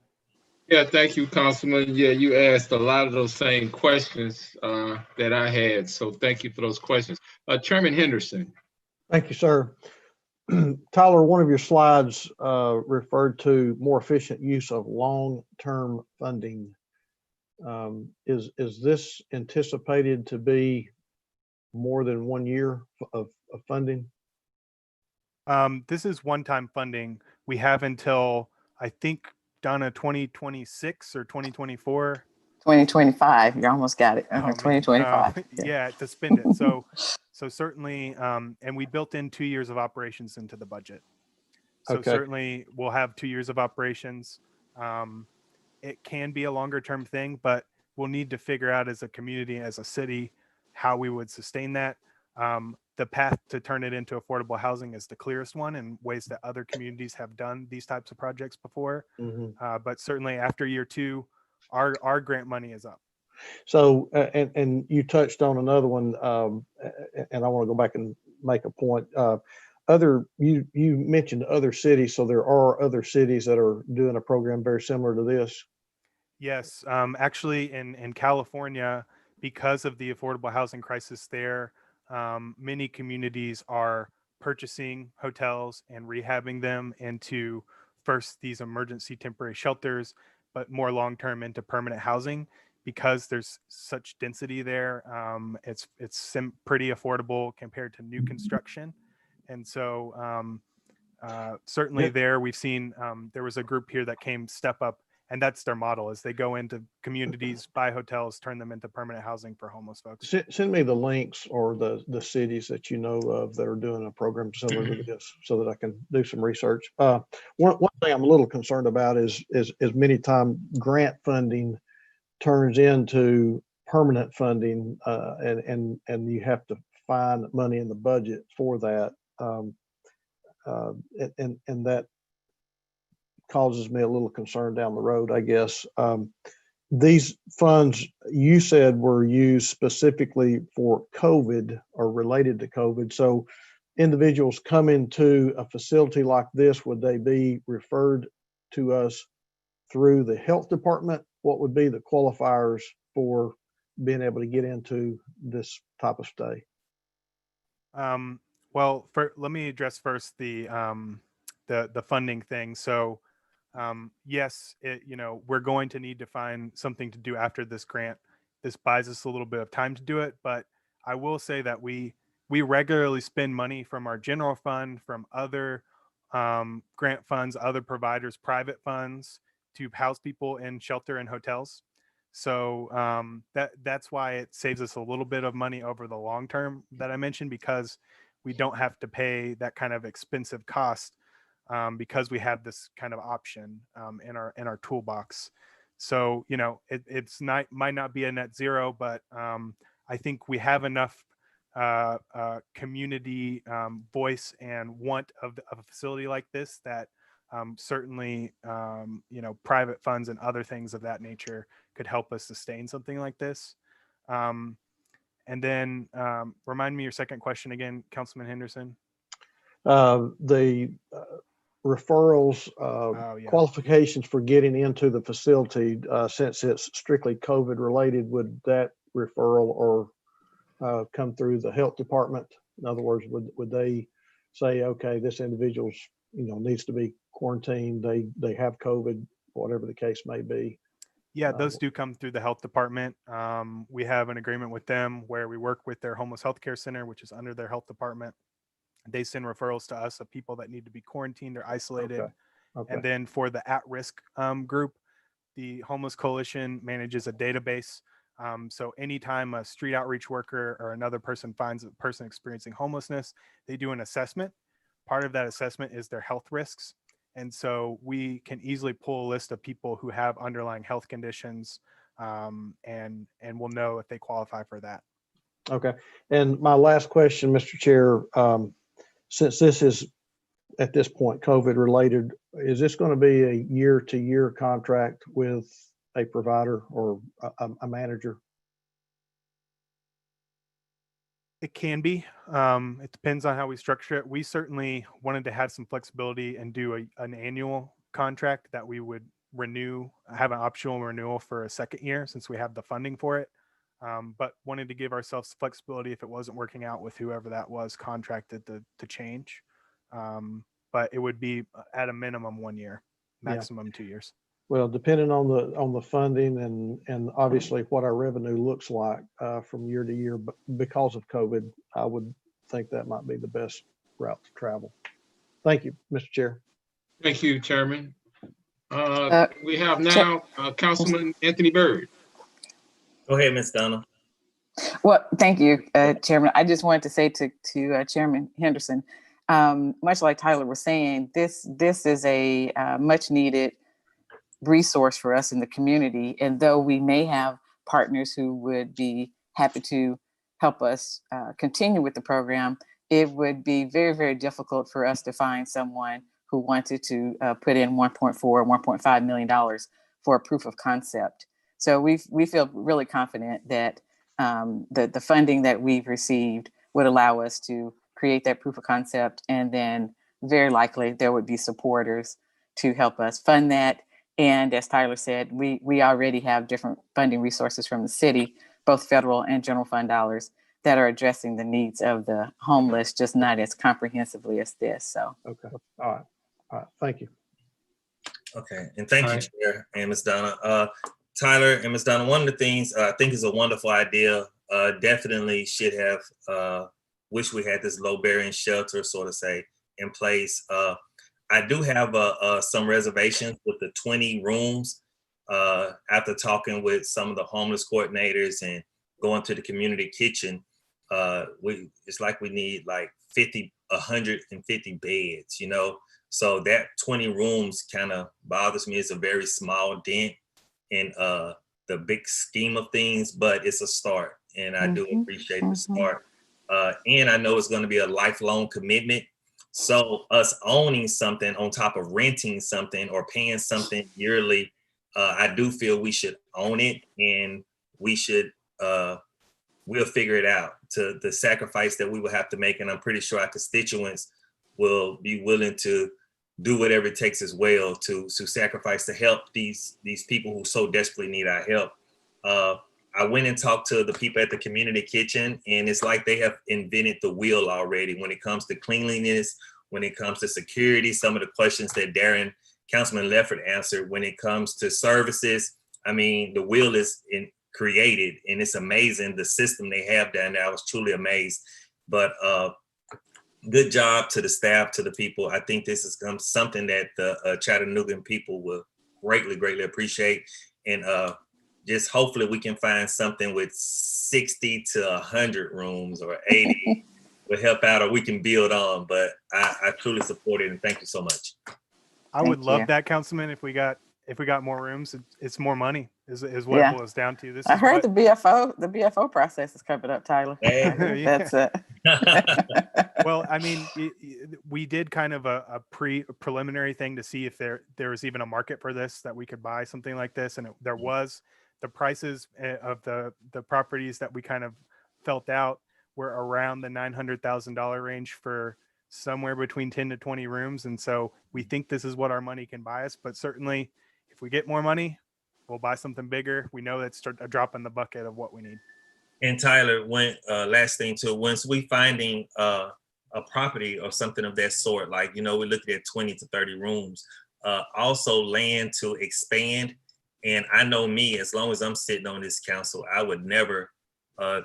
Yeah, thank you, Councilman. Yeah, you asked a lot of those same questions that I had. So thank you for those questions. Chairman Henderson. Thank you, sir. Tyler, one of your slides referred to more efficient use of long-term funding. Is this anticipated to be more than 1 year of funding? This is one-time funding. We have until, I think, Donna, 2026 or 2024. 2025. You almost got it. Oh, man. 2025. Yeah, to spend it. So certainly, and we built in 2 years of operations into the budget. So Okay. certainly we'll have 2 years of operations. It can be a longer term thing, but we'll need to figure out as a community, as a city, how we would sustain that. The path to turn it into affordable housing is the clearest one, in ways that other communities have done these types of projects before. But certainly after year 2, our grant money is up. So, and you touched on another one, and I want to go back and make a point. You mentioned other cities, so there are other cities that are doing a program very similar to this. Yes, actually in California, because of the affordable housing crisis there, many communities are purchasing hotels and rehabbing them into first these emergency temporary shelters, but more long-term into permanent housing, because there's such density there. It's pretty affordable compared to new construction. And so certainly Yep. there we've seen, there was a group here that came Step Up, and that's their model, is they go into communities, buy hotels, turn them into permanent housing for homeless folks. Send me the links or the cities that you know of that are doing a program similar to this, so that I can do some research. One thing I'm a little concerned about is many times grant funding turns into permanent funding, and you have to find money in the budget for that, and that causes me a little concern down the road, I guess. These funds, you said, were used specifically for COVID or related to COVID. So individuals come into a facility like this, would they be referred to us through the health department? What would be the qualifiers for being able to get into this type of stay? Well, let me address first the funding thing. So yes, we're going to need to find something to do after this grant. This buys us a little bit of time to do it, but I will say that we regularly spend money from our general fund, from other grant funds, other providers, private funds, to house people in shelter and hotels. So that's why it saves us a little bit of money over the long term that I mentioned, because we don't have to pay that kind of expensive cost because we have this kind of option in our toolbox. So, you know, might not be a net zero, but I think we have enough community voice and want of a facility like this that certainly, you know, private funds and other things of that nature could help us sustain something like this. And then remind me your second question again, Councilman Henderson. The referrals, Yeah. qualifications for getting into the facility, since it's strictly COVID related, would that referral or come through the health department? In other words, would they say, okay, this individual's, you know, needs to be quarantined, they have COVID, whatever the case may be? Yeah, those do come through the health department. We have an agreement with them where we work with their homeless healthcare center, which is under their health department. They send referrals to us of people that need to be quarantined or isolated. Okay. And then for the at-risk group, the Homeless Coalition manages a database. So anytime a street outreach worker or another person finds a person experiencing homelessness, they do an assessment. Part of that assessment is their health risks. And so we can easily pull a list of people who have underlying health conditions, and we'll know if they qualify for that. Okay. And my last question, Mr. Chair, since this is at this point COVID related, is this going to be a year-to-year contract with a provider or a manager? It can be. It depends on how we structure it. We certainly wanted to have some flexibility and do an annual contract that we would renew, have an optional renewal for a second year since we have the funding for it. But wanted to give ourselves flexibility if it wasn't working out with whoever that was contracted to change. But it would be at a minimum 1 year, maximum 2 years. Well, depending on the funding and obviously what our revenue looks like from year to year, but because of COVID, I would think that might be the best route to travel. Thank you, Mr. Chair. Thank you, Chairman. We have now Councilman Anthony Byrd. Go ahead, Ms. Donna. Well, thank you, Chairman. I just wanted to say to Chairman Henderson, much like Tyler was saying, this is a much needed resource for us in the community. And though we may have partners who would be happy to help us continue with the program, it would be very, very difficult for us to find someone who wanted to put in $1.4, $1.5 million for a proof of concept. So we feel really confident that the funding that we've received would allow us to create that proof of concept, and then very likely there would be supporters to help us fund that. And as Tyler said, we already have different funding resources from the city, both federal and general fund dollars, that are addressing the needs of the homeless, just not as comprehensively as this. So. Okay. All right. Thank you. Okay. And thank you, Chair and Ms. Donna. Tyler and Ms. Donna, one of the things I think is a wonderful idea, definitely should have, wish we had this low bearing shelter, sort of say, in place. I do have some reservations with the 20 rooms after talking with some of the homeless coordinators and going to the community kitchen. It's like we need like 150 beds, you know? So that 20 rooms kind of bothers me. It's a very small dent in the big scheme of things, but it's a start. And I do appreciate the start. And I know it's going to be a lifelong commitment. So us owning something on top of renting something or paying something yearly, I do feel we should own it, and we should, we'll figure it out to the sacrifice that we will have to make. And I'm pretty sure our constituents will be willing to do whatever it takes as well to sacrifice to help these people who so desperately need our help. I went and talked to the people at the community kitchen, and it's like they have invented the wheel already when it comes to cleanliness, when it comes to security, some of the questions that Councilman Lefford answered when it comes to services. I mean, the wheel is created, and it's amazing the system they have down there. I was truly amazed. But good job to the staff, to the people. I think this is something that the Chattanooga people will greatly appreciate. And just hopefully we can find something with 60 to 100 rooms or 80 will help out or we can build on. But I truly support it and thank you so much. I would Thank love you. that, Councilman. If we got more rooms, it's more money. Is what Yeah. it boils down to. This I is heard what, the BFO process is coming up, Tyler. Hey. That's it. well, I mean, we did kind of a preliminary thing to see if there was even a market for this, that we could buy something like this, and there was. The prices of the properties that we kind of felt out were around the $900,000 range for somewhere between 10 to 20 rooms, and so we think this is what our money can buy us. But certainly, if we get more money, we'll buy something bigger. We know that's a drop in the bucket of what we need. And Tyler, last thing too, once we finding a property or something of that sort, like, we're looking at 20 to 30 rooms, also land to expand. And I know me, as long as I'm sitting on this council, I would never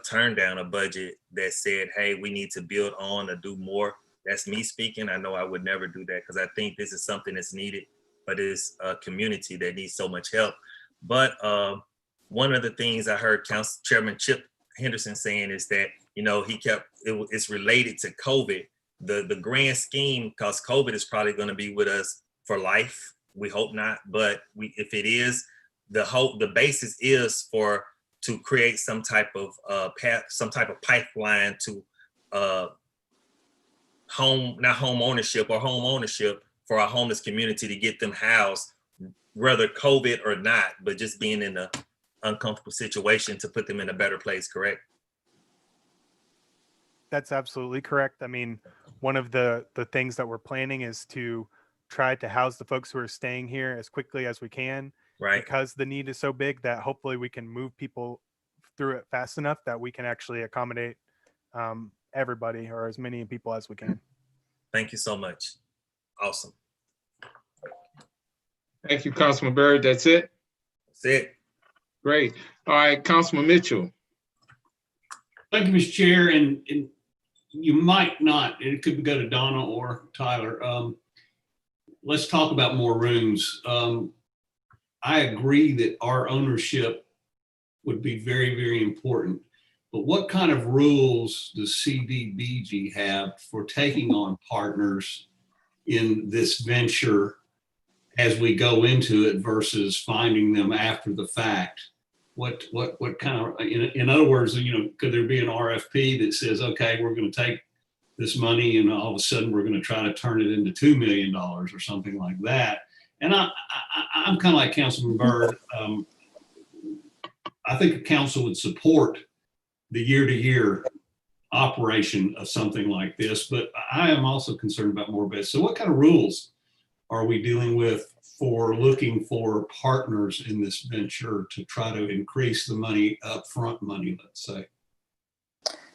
turn down a budget that said, hey, we need to build on or do more. That's me speaking. I know I would never do that because I think this is something that's needed, but it's a community that needs so much help. But one of the things I heard Council Chairman Chip Henderson saying is that, it's related to COVID, the grand scheme, because COVID is probably going to be with us for life. We hope not, but if it is, the basis is to create some type of pipeline to home ownership for our homeless community, to get them housed, whether COVID or not, but just being in an uncomfortable situation to put them in a better place, correct? That's absolutely correct. I mean, one of the things that we're planning is to try to house the folks who are staying here as quickly as we can, right? Because the need is so big that hopefully we can move people through it fast enough that we can actually accommodate everybody, or as many people as we can. Thank you so much. Awesome. Thank you, Councilman Byrd. That's it? That's it. Great. All right, Councilman Mitchell. Thank you, Mr. Chair. And you might not, it could go to Donna or Tyler. Let's talk about more rooms. I agree that our ownership would be very, very important. But what kind of rules does CDBG have for taking on partners in this venture as we go into it versus finding them after the fact? What kind of, in other words, could there be an RFP that says, okay, we're going to take this money and all of a sudden we're going to try to turn it into $2 million or something like that? And I'm kind of like Councilman Byrd. I think a council would support the year-to-year operation of something like this, but I am also concerned about more beds. So what kind of rules are we dealing with for looking for partners in this venture to try to increase the money, upfront money, let's say?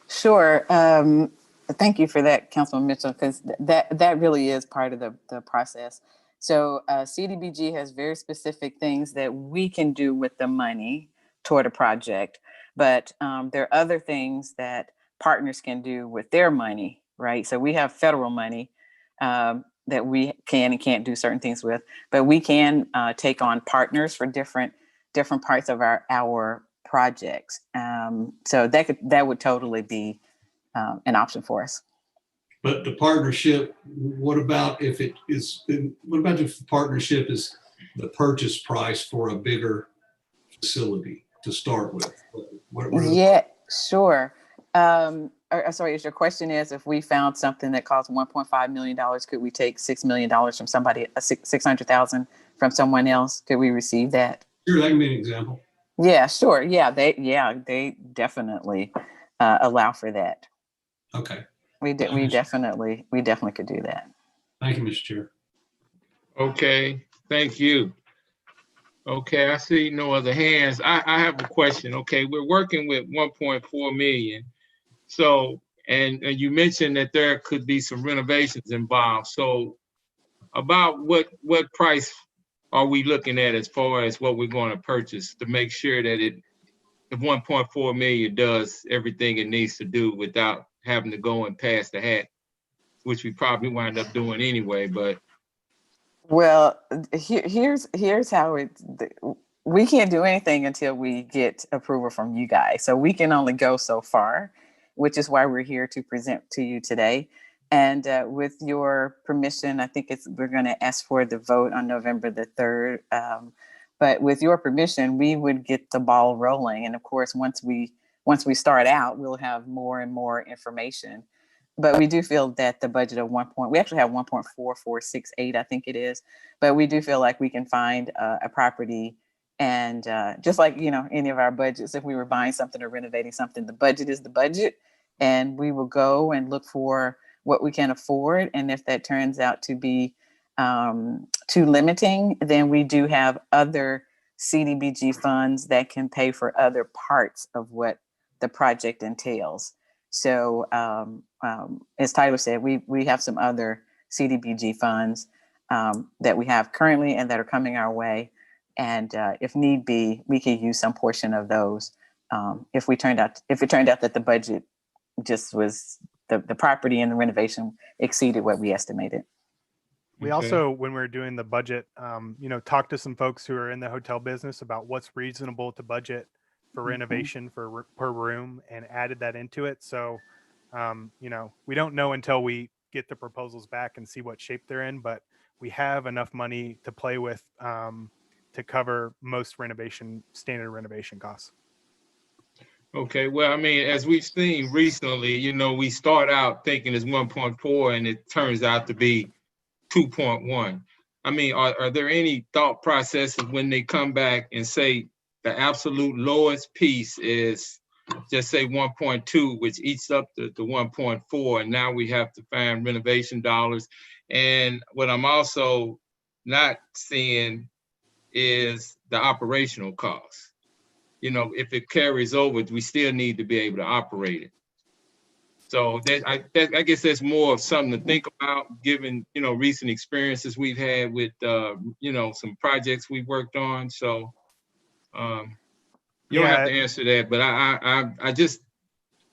Sure. Thank you for that, Councilman Mitchell, because that really is part of the process. So CDBG has very specific things that we can do with the money toward a project, but there are other things that partners can do with their money, right? So we have federal money that we can and can't do certain things with, but we can take on partners for different parts of our projects. So that would totally be an option for us. But the partnership, what about if the partnership is the purchase price for a bigger facility to start with? Yeah, sure. Sorry, your question is, if we found something that cost $1.5 million, could we take $6 million from somebody, $600,000 from someone else? Could we receive that? Sure, that can be an example. Yeah, sure. Yeah, they definitely allow for that. Okay. We definitely could do that. Thank you, Mr. Chair. Okay, thank you. Okay, I see no other hands. I have a question. Okay, we're working with 1.4 million. So, and you mentioned that there could be some renovations involved. So about what price are we looking at as far as what we're going to purchase to make sure that the 1.4 million does everything it needs to do without having to go and pass the hat, which we probably wind up doing anyway, but. Well, here's how we can't do anything until we get approval from you guys. So we can only go so far. which is why we're here to present to you today. And with your permission, I think we're going to ask for the vote on November the 3rd. But with your permission, we would get the ball rolling. And of course, once we start out, we'll have more and more information. But we do feel that the budget of we actually have 1.4468, I think it is. But we do feel like we can find a property, and just like, any of our budgets, if we were buying something or renovating something, the budget is the budget, and we will go and look for what we can afford. And if that turns out to be too limiting, then we do have other CDBG funds that can pay for other parts of what the project entails. So as Tyler said, we have some other CDBG funds that we have currently and that are coming our way. And if need be, we could use some portion of those if it turned out that the budget just was the property and the renovation exceeded what we estimated. We also, when we were doing the budget, talked to some folks who are in the hotel business about what's reasonable to budget for renovation per room, and added that into it. So, we don't know until we get the proposals back and see what shape they're in, but we have enough money to play with to cover most standard renovation costs. Okay, well, I mean, as we've seen recently, we start out thinking it's 1.4 and it turns out to be 2.1. I mean, are there any thought processes when they come back and say the absolute lowest piece is just say 1.2, which eats up to 1.4, and now we have to find renovation dollars? And what I'm also not seeing is the operational costs. If it carries over, we still need to be able to operate it. So I guess that's more of something to think about, given, recent experiences we've had with, some projects we've worked on. So you don't have to answer that, but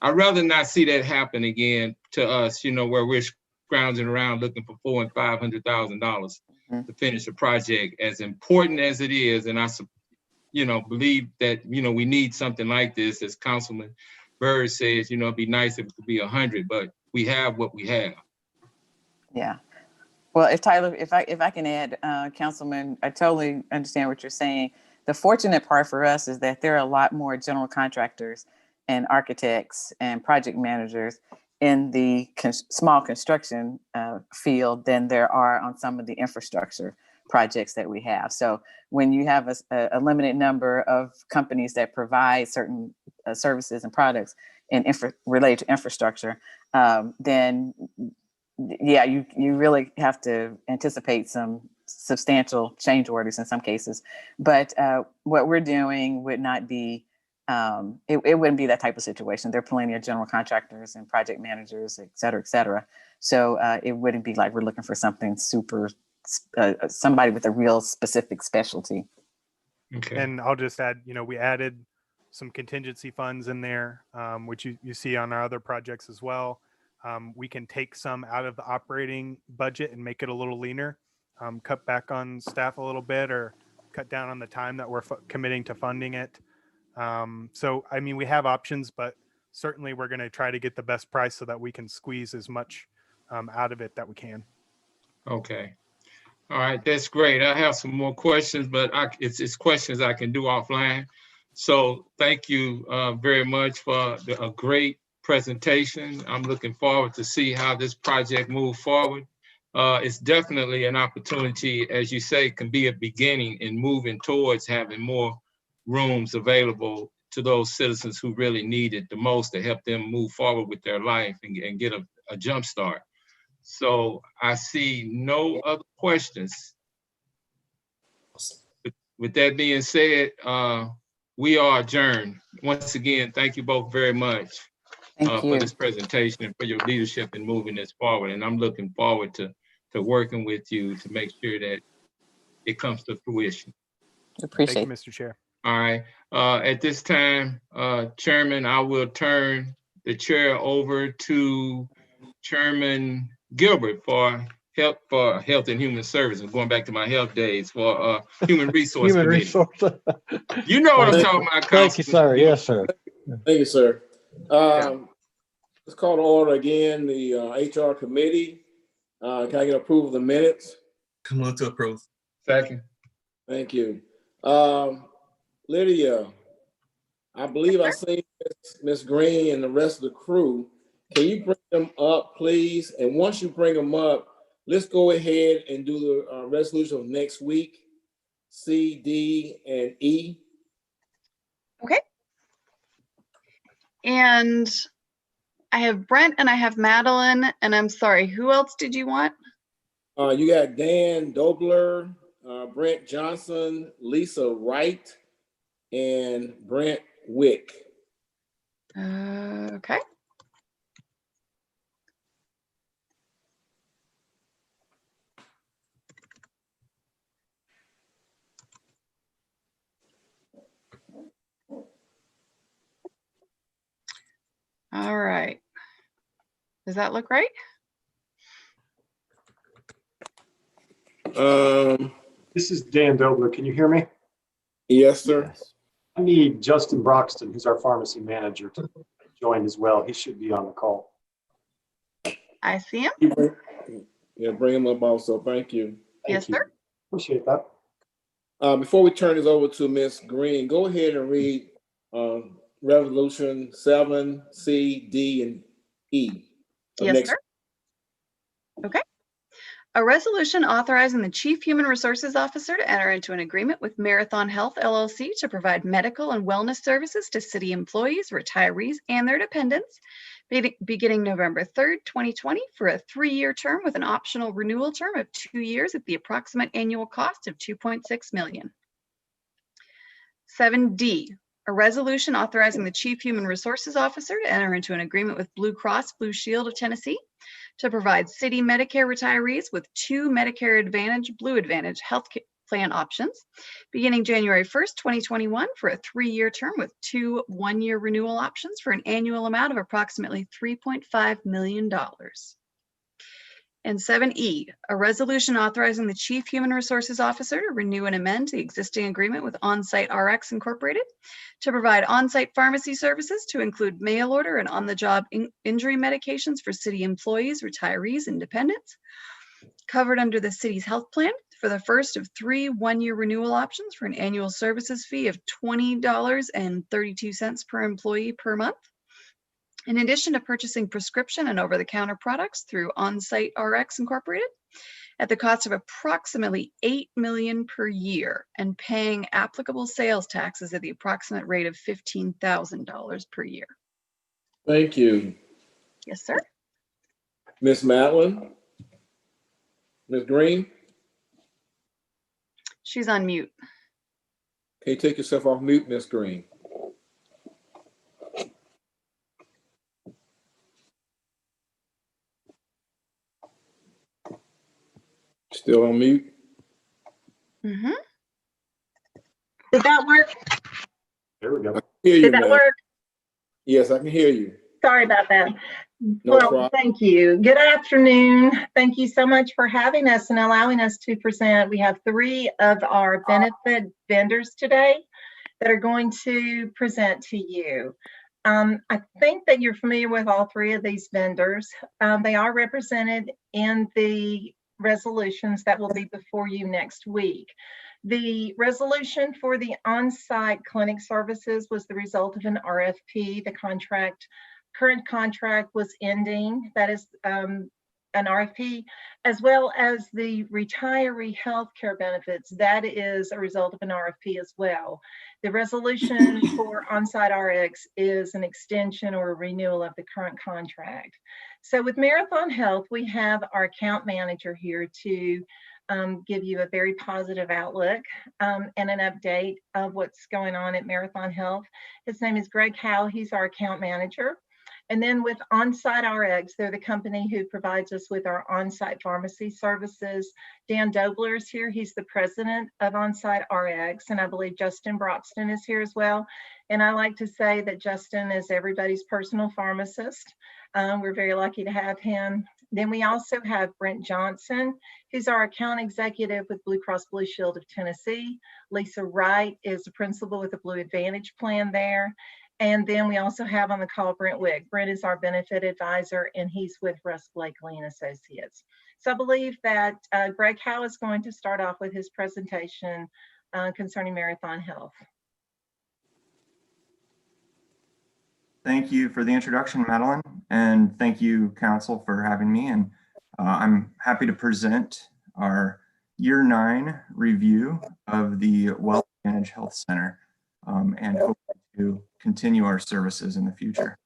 I'd rather not see that happen again to us, where we're scrounging around looking for $400,000 and $500,000 to finish a project, as important as it is. And I believe that, we need something like this, as Councilman Byrd says, it'd be nice if it could be 100, but we have what we have. Yeah. Well, if I can add, Councilman, I totally understand what you're saying. The fortunate part for us is that there are a lot more general contractors and architects and project managers in the small construction field than there are on some of the infrastructure projects that we have. So when you have a limited number of companies that provide certain services and products and related to infrastructure, then you really have to anticipate some substantial change orders in some cases. But what we're doing would not be, it wouldn't be that type of situation. There are plenty of general contractors and project managers, et cetera, et cetera. So it wouldn't be like we're looking for something super, somebody with a real specific specialty. Okay. And I'll just add, we added some contingency funds in there, which you see on our other projects as well. We can take some out of the operating budget and make it a little leaner, cut back on staff a little bit, or cut down on the time that we're committing to funding it. So, I mean, we have options, but certainly we're going to try to get the best price so that we can squeeze as much out of it that we can. Okay. All right, that's great. I have some more questions, but it's questions I can do offline. So thank you very much for a great presentation. I'm looking forward to see how this project moves forward. It's definitely an opportunity, as you say, can be a beginning in moving towards having more rooms available to those citizens who really need it the most to help them move forward with their life and get a jump start. So I see no other questions. With that being said, we are adjourned. Once again, thank you both very much for this presentation and for your leadership in moving this forward. And I'm looking forward to working with you to make sure that it comes to fruition. Appreciate it. Thank you, Mr. Chair. All right. At this time, Chairman, I will turn the chair over to Chairman Gilbert for health and human services. Going back to my health days for human resource committee. You know what I'm talking about, Thank you, sir. Yes, sir. Thank you, sir. Let's call to order again the HR committee. Can I get approval of the minutes? Come on to approve. Second. Thank you. Lydia, I believe I see Ms. Green and the rest of the crew. Can you bring them up, please? And once you bring them up, let's go ahead and do the resolution of next week, C, D, and E. Okay. And I have Brent and I have Madeline, and I'm sorry, who else did you want? You got Dan Dobler, Brent Johnson, Lisa Wright, and Brent Wick. Okay. All right. Does that look right? This is Dan Dobler. Can you hear me? Yes, sir. Yes. I need Justin Broxton, who's our pharmacy manager, to join as well. He should be on the call. I see him. Yeah, bring him up also. Thank you. Yes, sir. Appreciate that. Before we turn this over to Ms. Green, go ahead and read Resolution 7, C, D, and E. Yes, sir. Okay. A resolution authorizing the Chief Human Resources Officer to enter into an agreement with Marathon Health LLC to provide medical and wellness services to city employees, retirees, and their dependents, beginning November 3rd, 2020, for a 3-year term with an optional renewal term of 2 years at the approximate annual cost of $2.6 million. 7D, a resolution authorizing the Chief Human Resources Officer to enter into an agreement with Blue Cross Blue Shield of Tennessee to provide city Medicare retirees with 2 Medicare Advantage Blue Advantage health plan options, beginning January 1st, 2021, for a 3-year term with 2 one-year renewal options for an annual amount of approximately $3.5 million. And 7E, a resolution authorizing the Chief Human Resources Officer to renew and amend the existing agreement with Onsite RX Incorporated to provide on-site pharmacy services to include mail order and on-the-job injury medications for city employees, retirees, and dependents, covered under the city's health plan for the first of 3 one-year renewal options for an annual services fee of $20.32 per employee per month. In addition to purchasing prescription and over-the-counter products through Onsite RX Incorporated at the cost of approximately $8 million per year and paying applicable sales taxes at the approximate rate of $15,000 per year. Thank you. Yes, sir. Ms. Madeline? Ms. Green? She's on mute. Can you take yourself off mute, Ms. Green? Still on mute? Mm-hmm. Did that work? There we go. Did that work? Yes, I can hear you. Sorry about that. No Well, problem. thank you. Good afternoon. Thank you so much for having us and allowing us to present. We have 3 of our benefit vendors today that are going to present to you. I think that you're familiar with all 3 of these vendors. They are represented in the resolutions that will be before you next week. The resolution for the on-site clinic services was the result of an RFP. The current contract was ending. That is an RFP, as well as the retiree health care benefits. That is a result of an RFP as well. The resolution for on-site RX is an extension or a renewal of the current contract. So with Marathon Health, we have our account manager here to give you a very positive outlook and an update of what's going on at Marathon Health. His name is Greg Howe. He's our account manager. And then with Onsite RX, they're the company who provides us with our on-site pharmacy services. Dan Dobler is here. He's the president of Onsite RX, and I believe Justin Broxton is here as well. And I like to say that Justin is everybody's personal pharmacist. We're very lucky to have him. Then we also have Brent Johnson, who's our account executive with Blue Cross Blue Shield of Tennessee. Lisa Wright is the principal with the Blue Advantage plan there. And then we also have on the call Brent Wick. Brent is our benefit advisor, and he's with Russ Blakely and Associates. So I believe that Greg Howe is going to start off with his presentation concerning Marathon Health. Thank you for the introduction, Madeline, and thank you, Council, for having me. And I'm happy to present our Year 9 review of the Well Advantage Health Center, and hope to continue our services in the future.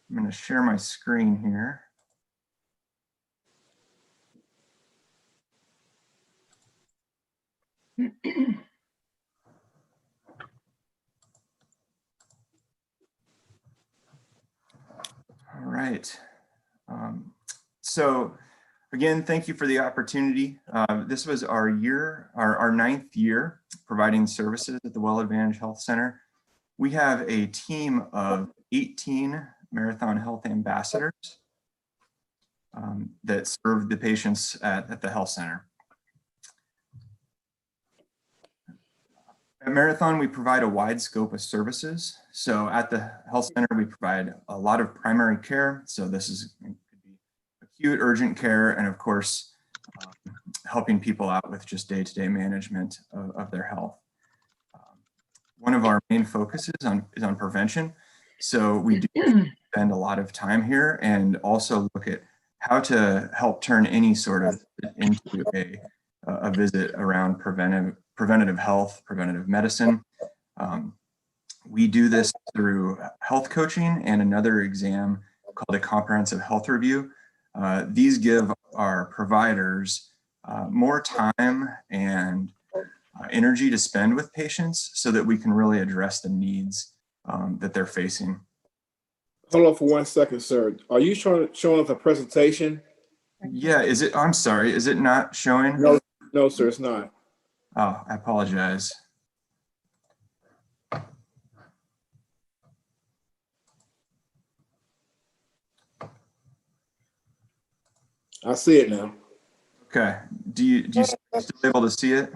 I'm going to share my screen here. All right. So again, thank you for the opportunity. This was our 9th year providing services at the Well Advantage Health Center. We have a team of 18 Marathon Health ambassadors that serve the patients at the health center. At Marathon, we provide a wide scope of services. So at the health center, we provide a lot of primary care. So this could be acute, urgent care, and of course, helping people out with just day-to-day management of their health. One of our main focuses is on prevention. So we do spend a lot of time here and also look at how to help turn any sort of into a visit around preventative health, preventative medicine. We do this through health coaching and another exam called a comprehensive health review. These give our providers more time and energy to spend with patients so that we can really address the needs that they're facing. Hold on for 1 second, sir. Are you showing us a presentation? Yeah, I'm sorry, is it not showing? No, sir, it's not. Oh, I apologize. I see it now. Okay, do you still able to see it?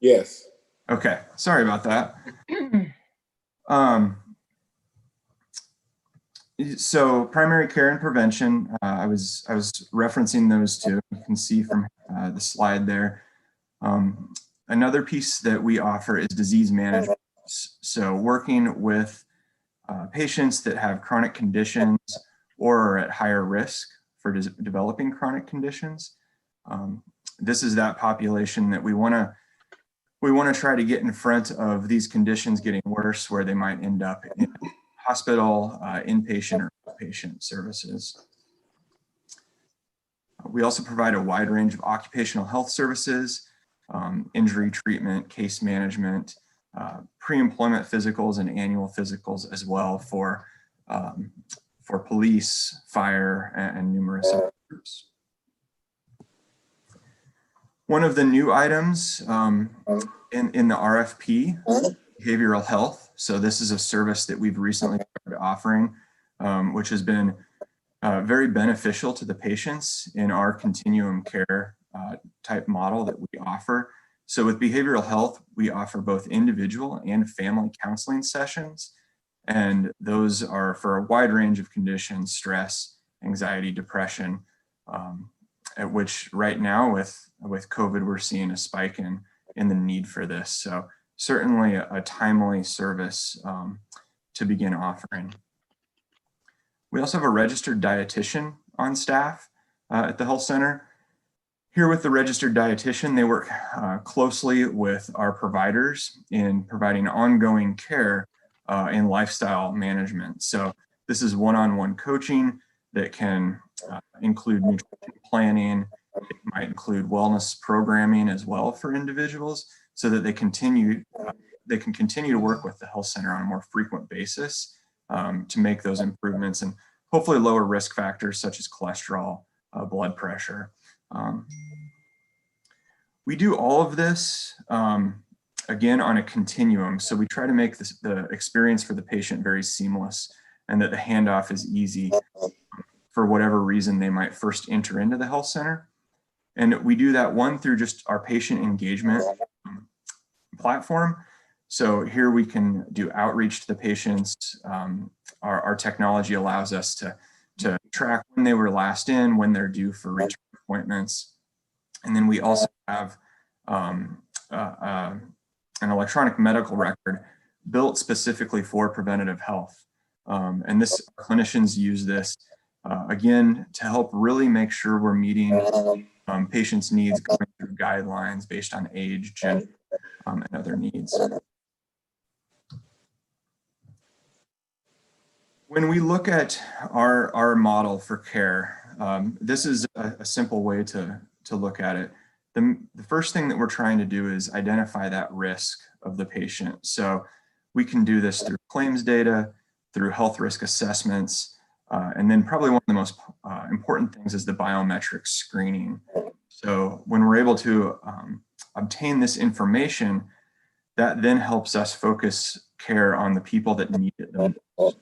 Yes. Okay, sorry about that. So primary care and prevention, I was referencing those two. You can see from the slide there. Another piece that we offer is disease management. So working with patients that have chronic conditions or are at higher risk for developing chronic conditions. This is that population that we want to try to get in front of these conditions getting worse, where they might end up in hospital, inpatient or outpatient services. We also provide a wide range of occupational health services, injury treatment, case management, pre-employment physicals and annual physicals as well for police, fire, and numerous other groups. One of the new items in the RFP, behavioral health. So this is a service that we've recently started offering, which has been very beneficial to the patients in our continuum care type model that we offer. So with behavioral health, we offer both individual and family counseling sessions. And those are for a wide range of conditions: stress, anxiety, depression, at which right now with COVID, we're seeing a spike in the need for this. So certainly a timely service to begin offering. We also have a registered dietitian on staff at the health center. Here with the registered dietitian, they work closely with our providers in providing ongoing care and lifestyle management. So this is one-on-one coaching that can include nutrition planning. It might include wellness programming as well for individuals, so that they can continue to work with the health center on a more frequent basis to make those improvements and hopefully lower risk factors such as cholesterol, blood pressure. We do all of this, again, on a continuum. So we try to make the experience for the patient very seamless, and that the handoff is easy for whatever reason they might first enter into the health center. And we do that, one, through just our patient engagement platform. So here we can do outreach to the patients. Our technology allows us to track when they were last in, when they're due for return appointments. And then we also have an electronic medical record built specifically for preventative health. And clinicians use this, again, to help really make sure we're meeting patients' needs going through guidelines based on age, gender, and other needs. When we look at our model for care, this is a simple way to look at it. The first thing that we're trying to do is identify that risk of the patient. So we can do this through claims data, through health risk assessments, and then probably one of the most important things is the biometric screening. So when we're able to obtain this information, that then helps us focus care on the people that need it the most.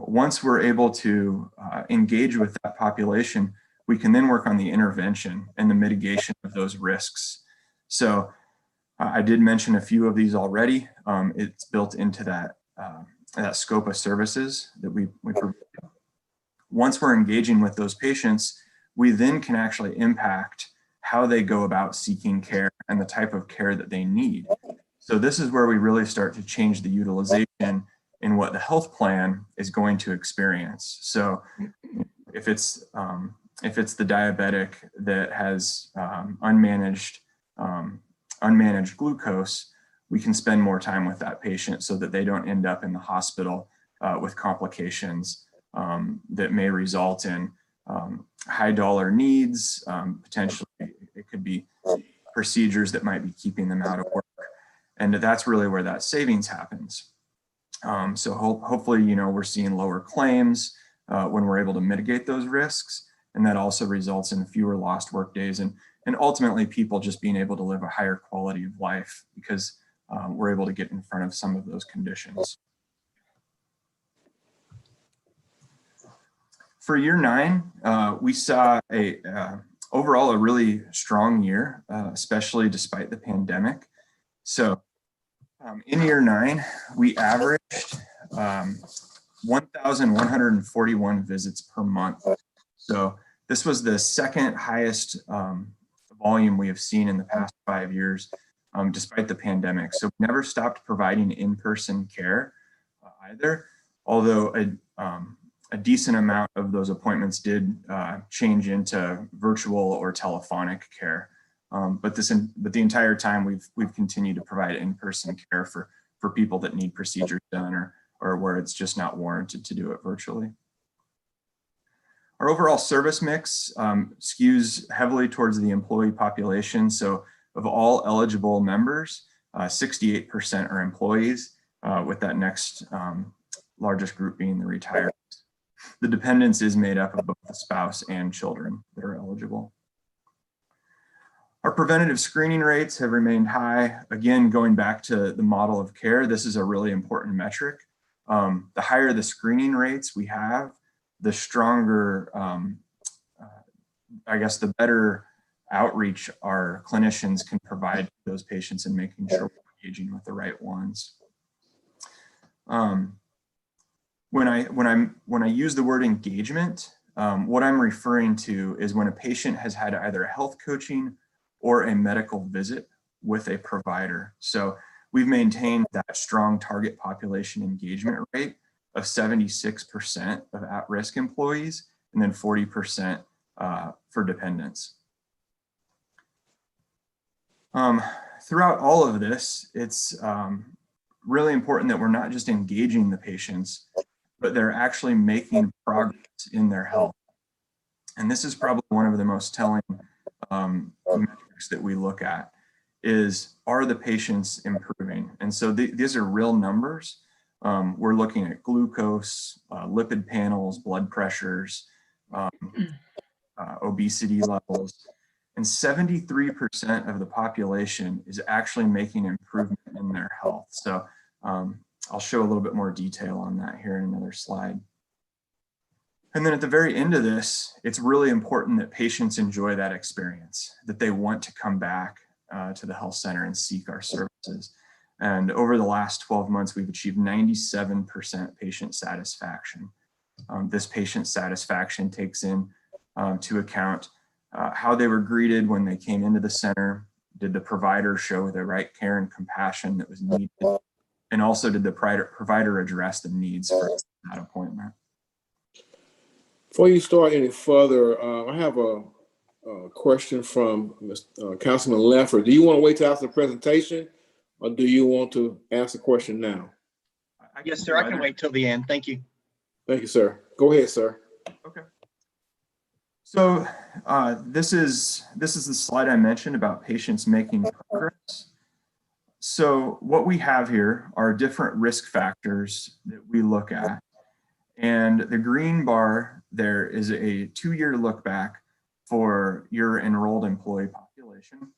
Once we're able to engage with that population, we can then work on the intervention and the mitigation of those risks. So I did mention a few of these already. It's built into that scope of services that we provide. Once we're engaging with those patients, we then can actually impact how they go about seeking care and the type of care that they need. So this is where we really start to change the utilization in what the health plan is going to experience. So if it's the diabetic that has unmanaged glucose, we can spend more time with that patient so that they don't end up in the hospital with complications that may result in high dollar needs. Potentially, it could be procedures that might be keeping them out of work. And that's really where that savings happens. So hopefully, we're seeing lower claims when we're able to mitigate those risks. And that also results in fewer lost work days and ultimately people just being able to live a higher quality of life because we're able to get in front of some of those conditions. For year 9, we saw overall a really strong year, especially despite the pandemic. So in year 9, we averaged 1,141 visits per month. So this was the second highest volume we have seen in the past 5 years, despite the pandemic. So we never stopped providing in-person care either, although a decent amount of those appointments did change into virtual or telephonic care. But the entire time we've continued to provide in-person care for people that need procedures done or where it's just not warranted to do it virtually. Our overall service mix skews heavily towards the employee population. So of all eligible members, 68% are employees, with that next largest group being the retirees. The dependents is made up of both the spouse and children that are eligible. Our preventative screening rates have remained high. Again, going back to the model of care, this is a really important metric. The higher the screening rates we have, the stronger, I guess, the better outreach our clinicians can provide to those patients and making sure we're engaging with the right ones. When I use the word engagement, what I'm referring to is when a patient has had either health coaching or a medical visit with a provider. So we've maintained that strong target population engagement rate of 76% of at-risk employees and then 40% for dependents. Throughout all of this, it's really important that we're not just engaging the patients, but they're actually making progress in their health. And this is probably one of the most telling metrics that we look at is, are the patients improving? And so these are real numbers. We're looking at glucose, lipid panels, blood pressures, obesity levels, and 73% of the population is actually making improvement in their health. So I'll show a little bit more detail on that here in another slide. And then at the very end of this, it's really important that patients enjoy that experience, that they want to come back to the health center and seek our services. And over the last 12 months, we've achieved 97% patient satisfaction. This patient satisfaction takes in to account how they were greeted when they came into the center. Did the provider show the right care and compassion that was needed? And also, did the provider address the needs for that appointment? Before you start any further, I have a question from Councilman Leffert. Do you want to wait till after the presentation, or do you want to ask the question now? Yes, sir. I can wait till the end. Thank you. Thank you, sir. Go ahead, sir. Okay. So this is the slide I mentioned about patients making progress. So what we have here are different risk factors that we look at. And the green bar there is a 2-year look back for your enrolled employee population.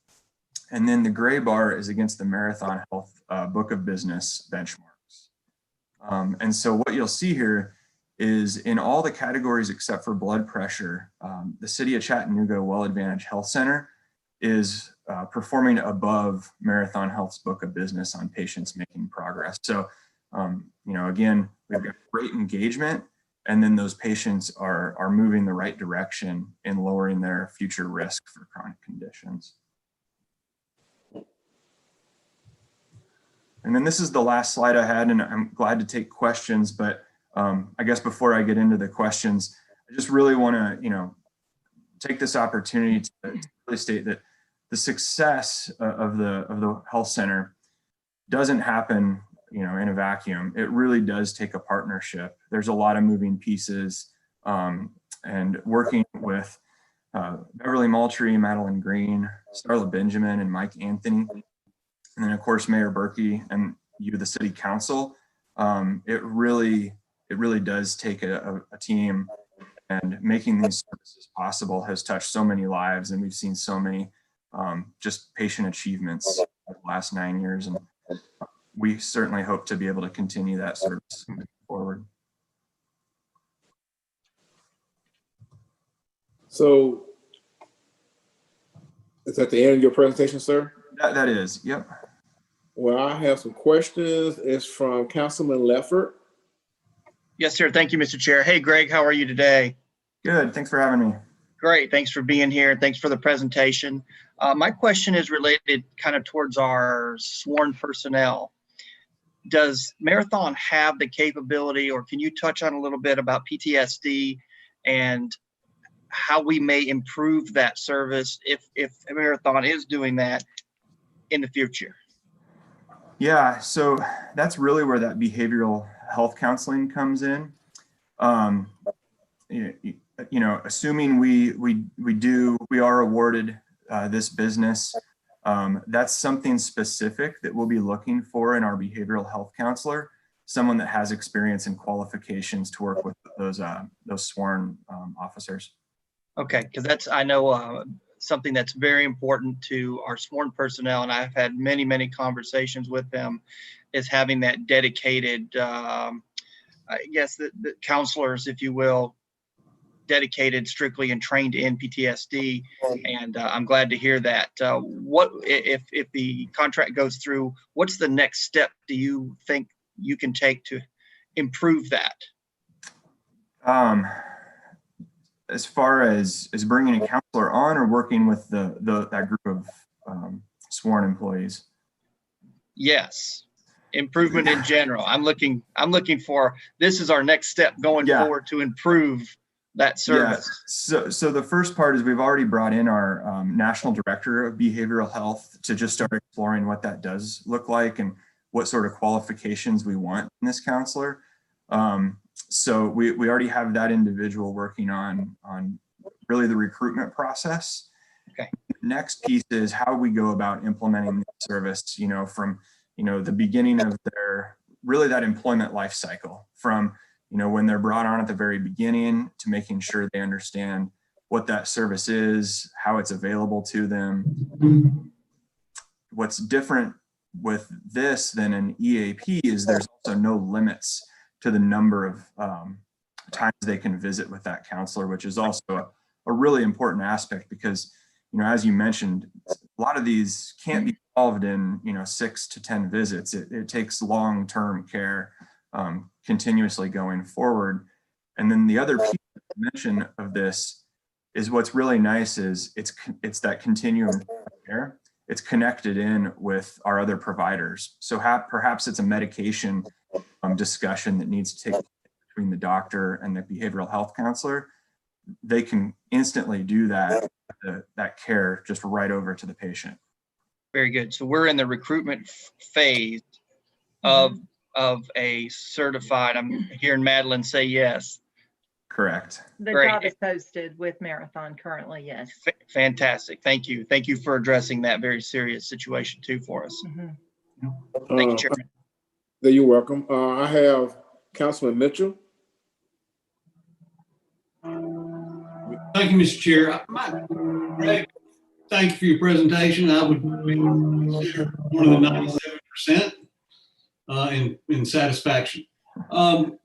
And then the gray bar is against the Marathon Health Book of Business benchmarks. And so what you'll see here is in all the categories except for blood pressure, the City of Chattanooga Well Advantage Health Center is performing above Marathon Health's Book of Business on patients making progress. So, again, we've got great engagement, and then those patients are moving the right direction in lowering their future risk for chronic conditions. And then this is the last slide I had, and I'm glad to take questions, but I guess before I get into the questions, I just really want to, take this opportunity to really state that the success of the health center doesn't happen, in a vacuum. It really does take a partnership. There's a lot of moving pieces, and working with Beverly Moultrie, Madeline Green, Starla Benjamin, and Mike Anthony, and then of course Mayor Berkey and you, the City Council. It really does take a team, and making these services possible has touched so many lives, and we've seen so many just patient achievements in the last 9 years, and we certainly hope to be able to continue that service moving forward. So, is that the end of your presentation, sir? That is, yep. Well, I have some questions. It's from Councilman Leffert. Yes, sir. Thank you, Mr. Chair. Hey, Greg, how are you today? Good. Thanks for having me. Great. Thanks for being here. Thanks for the presentation. My question is related kind of towards our sworn personnel. Does Marathon have the capability, or can you touch on a little bit about PTSD and how we may improve that service if Marathon is doing that in the future? Yeah, so that's really where that behavioral health counseling comes in. Assuming we are awarded this business, that's something specific that we'll be looking for in our behavioral health counselor, someone that has experience and qualifications to work with those sworn officers. Okay, because that's, I know, something that's very important to our sworn personnel, and I've had many, many conversations with them, is having that dedicated, I guess, the counselors, if you will, dedicated strictly and trained in PTSD, and I'm glad to hear that. What if the contract goes through? What's the next step do you think you can take to improve that? As far as bringing a counselor on, or working with that group of sworn employees? Yes, improvement in general. I'm looking for, this is our next step going forward to improve that service. Yeah. So the first part is we've already brought in our National Director of Behavioral Health to just start exploring what that does look like and what sort of qualifications we want in this counselor. So we already have that individual working on really the recruitment process. Okay. The next piece is how we go about implementing the service, from, the beginning of really that employment life cycle, from, when they're brought on at the very beginning, to making sure they understand what that service is, how it's available to them. What's different with this than an EAP is there's also no limits to the number of times they can visit with that counselor, which is also a really important aspect because, as you mentioned, a lot of these can't be involved in, 6 to 10 visits. It takes long-term care continuously going forward. And then the other piece I mention of this is what's really nice is it's that continuum of care. It's connected in with our other providers. So perhaps it's a medication discussion that needs to take place between the doctor and the behavioral health counselor. They can instantly do that care just right over to the patient. Very good. So we're in the recruitment phase of a certified, I'm hearing Madeline say yes. Correct. The Great. job is posted with Marathon currently, yes. Fantastic. Thank you. Thank you for addressing that very serious situation too for us. Mm-hmm. Thank you, Chairman. You're welcome. I have Councilman Mitchell. Thank you, Mr. Chair. Greg, thank you for your presentation. I would consider one of the 97% in satisfaction.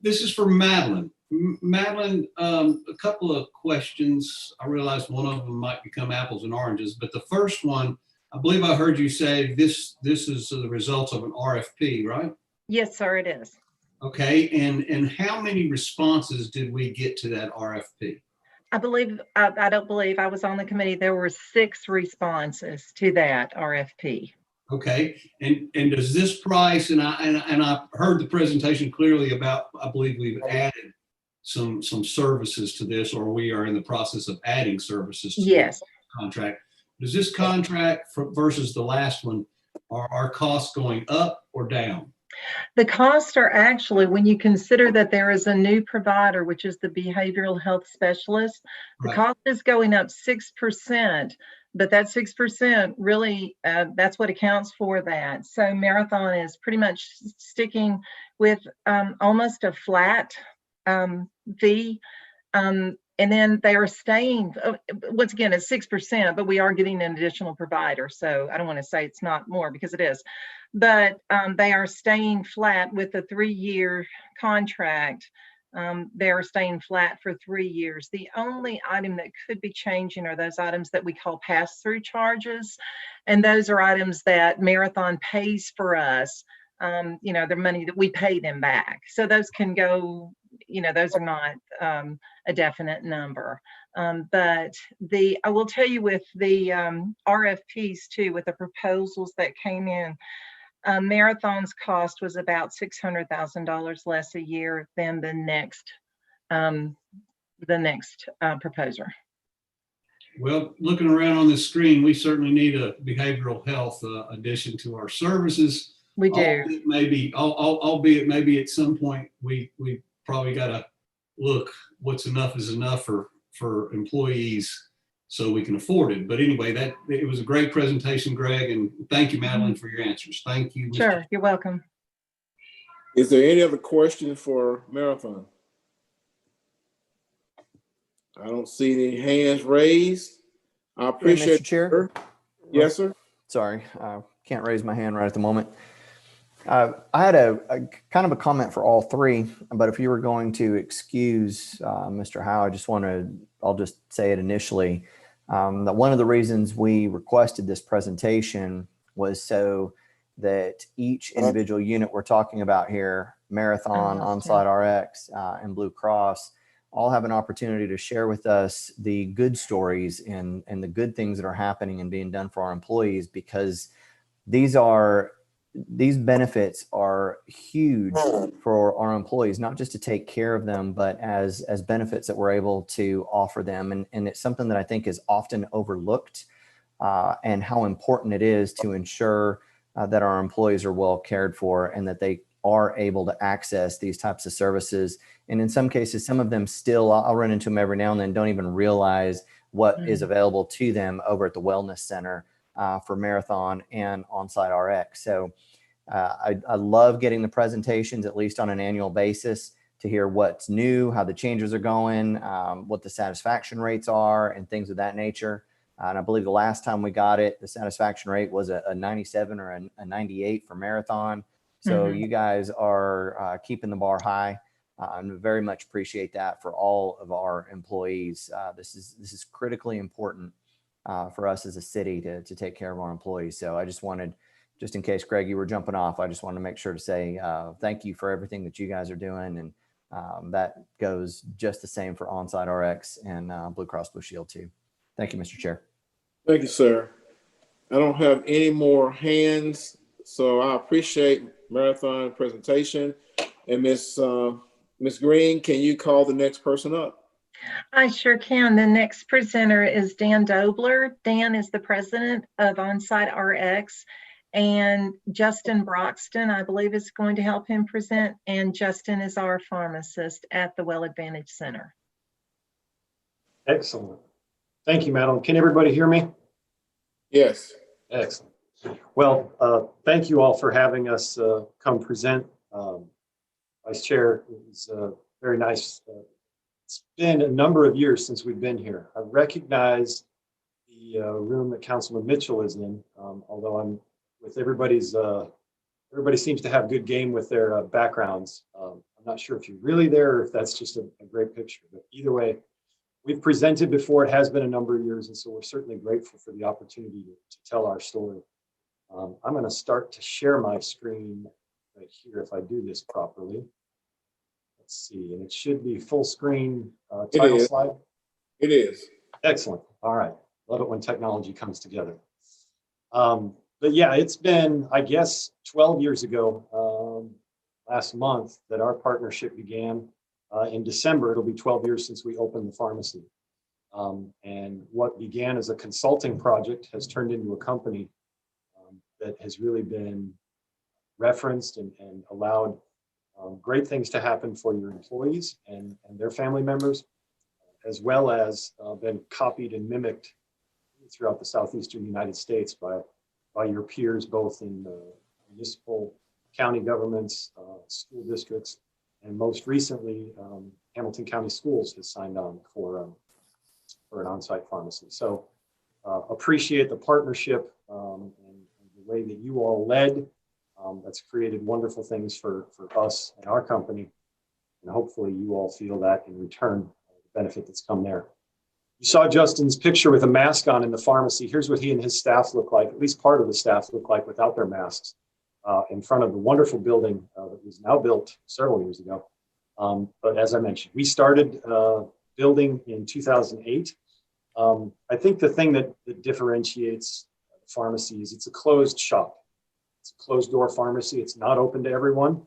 This is for Madeline. Madeline, a couple of questions. I realize one of them might become apples and oranges, but the first one, I believe I heard you say this is the results of an RFP, right? Yes, sir, it is. Okay, and how many responses did we get to that RFP? I don't believe I was on the committee. There were 6 responses to that RFP. Okay, and does this price, and I heard the presentation clearly about, I believe we've added some services to this, or we are in the process of adding services to yes. this contract. Does this contract versus the last one, are our costs going up or down? The costs are actually, when you consider that there is a new provider, which is the behavioral health specialist, the cost is going up 6%, but that 6% really, that's what accounts for that. So Marathon is pretty much sticking with almost a flat fee. And then they are staying, once again, it's 6%, but we are getting an additional provider. So I don't want to say it's not more because it is, but they are staying flat with a 3-year contract. They are staying flat for 3 years. The only item that could be changing are those items that we call pass-through charges. And those are items that Marathon pays for us. The money that we pay them back. So those can go, those are not a definite number. But I will tell you with the RFPs too, with the proposals that came in, Marathon's cost was about $600,000 less a year than the next proposer. Well, looking around on the screen, we certainly need a behavioral health addition to our services. We do. Albeit maybe at some point we probably got to look what's enough is enough for employees so we can afford it. But anyway, it was a great presentation, Greg, and thank you, Madeline, for your answers. Thank you. Sure, you're welcome. Is there any other question for Marathon? I don't see any hands raised. I appreciate Mr. Chair. Yes, sir. Sorry, can't raise my hand right at the moment. I had a kind of a comment for all three, but if you were going to excuse Mr. Howe, I'll just say it initially, that one of the reasons we requested this presentation was so that each individual unit we're talking about here, Marathon, Onsite RX, and Blue Cross, all have an opportunity to share with us the good stories and the good things that are happening and being done for our employees, because these benefits are huge for our employees, not just to take care of them, but as benefits that we're able to offer them. And it's something that I think is often overlooked, and how important it is to ensure that our employees are well cared for and that they are able to access these types of services. And in some cases, some of them still, I'll run into them every now and then, don't even realize what is available to them over at the Wellness Center for Marathon and Onsite RX. So I love getting the presentations, at least on an annual basis, to hear what's new, how the changes are going, what the satisfaction rates are, and things of that nature. And I believe the last time we got it, the satisfaction rate was a 97 or a 98 for Marathon. So you guys are keeping the bar high. And very much appreciate that for all of our employees. This is critically important for us as a city to take care of our employees. So I just wanted, just in case, Greg, you were jumping off, I just wanted to make sure to say thank you for everything that you guys are doing. And that goes just the same for Onsite RX and Blue Cross Blue Shield too. Thank you, Mr. Chair. Thank you, sir. I don't have any more hands, so I appreciate Marathon presentation. And Miss Green, can you call the next person up? I sure can. The next presenter is Dan Dobler. Dan is the president of Onsite RX, and Justin Broxton, I believe, is going to help him present. And Justin is our pharmacist at the Well Advantage Center. Excellent. Thank you, Madeline. Can everybody hear me? Yes. Excellent. Well, thank you all for having us come present. Vice Chair, it was very nice. It's been a number of years since we've been here. I recognize the room that Councilman Mitchell is in, although I'm with everybody's, everybody seems to have good game with their backgrounds. I'm not sure if you're really there or if that's just a great picture, but either way, we've presented before. It has been a number of years, and so we're certainly grateful for the opportunity to tell our story. I'm going to start to share my screen right here if I do this properly. Let's see, and it should be full screen title slide. It is. Excellent. All right. Love it when technology comes together. But yeah, it's been, I guess, 12 years ago, last month, that our partnership began. In December, it'll be 12 years since we opened the pharmacy. And what began as a consulting project has turned into a company that has really been referenced and allowed great things to happen for your employees and their family members, as well as been copied and mimicked throughout the southeastern United States by your peers, both in the municipal, county governments, school districts, and most recently, Hamilton County Schools has signed on for an on-site pharmacy. So appreciate the partnership and the way that you all led. That's created wonderful things for us and our company. And hopefully you all feel that in return, the benefit that's come there. You saw Justin's picture with a mask on in the pharmacy. Here's what he and his staff look like, at least part of the staff look like without their masks, in front of the wonderful building that was now built several years ago. But as I mentioned, we started building in 2008. I think the thing that differentiates the pharmacy is it's a closed shop. It's a closed door pharmacy. It's not open to everyone.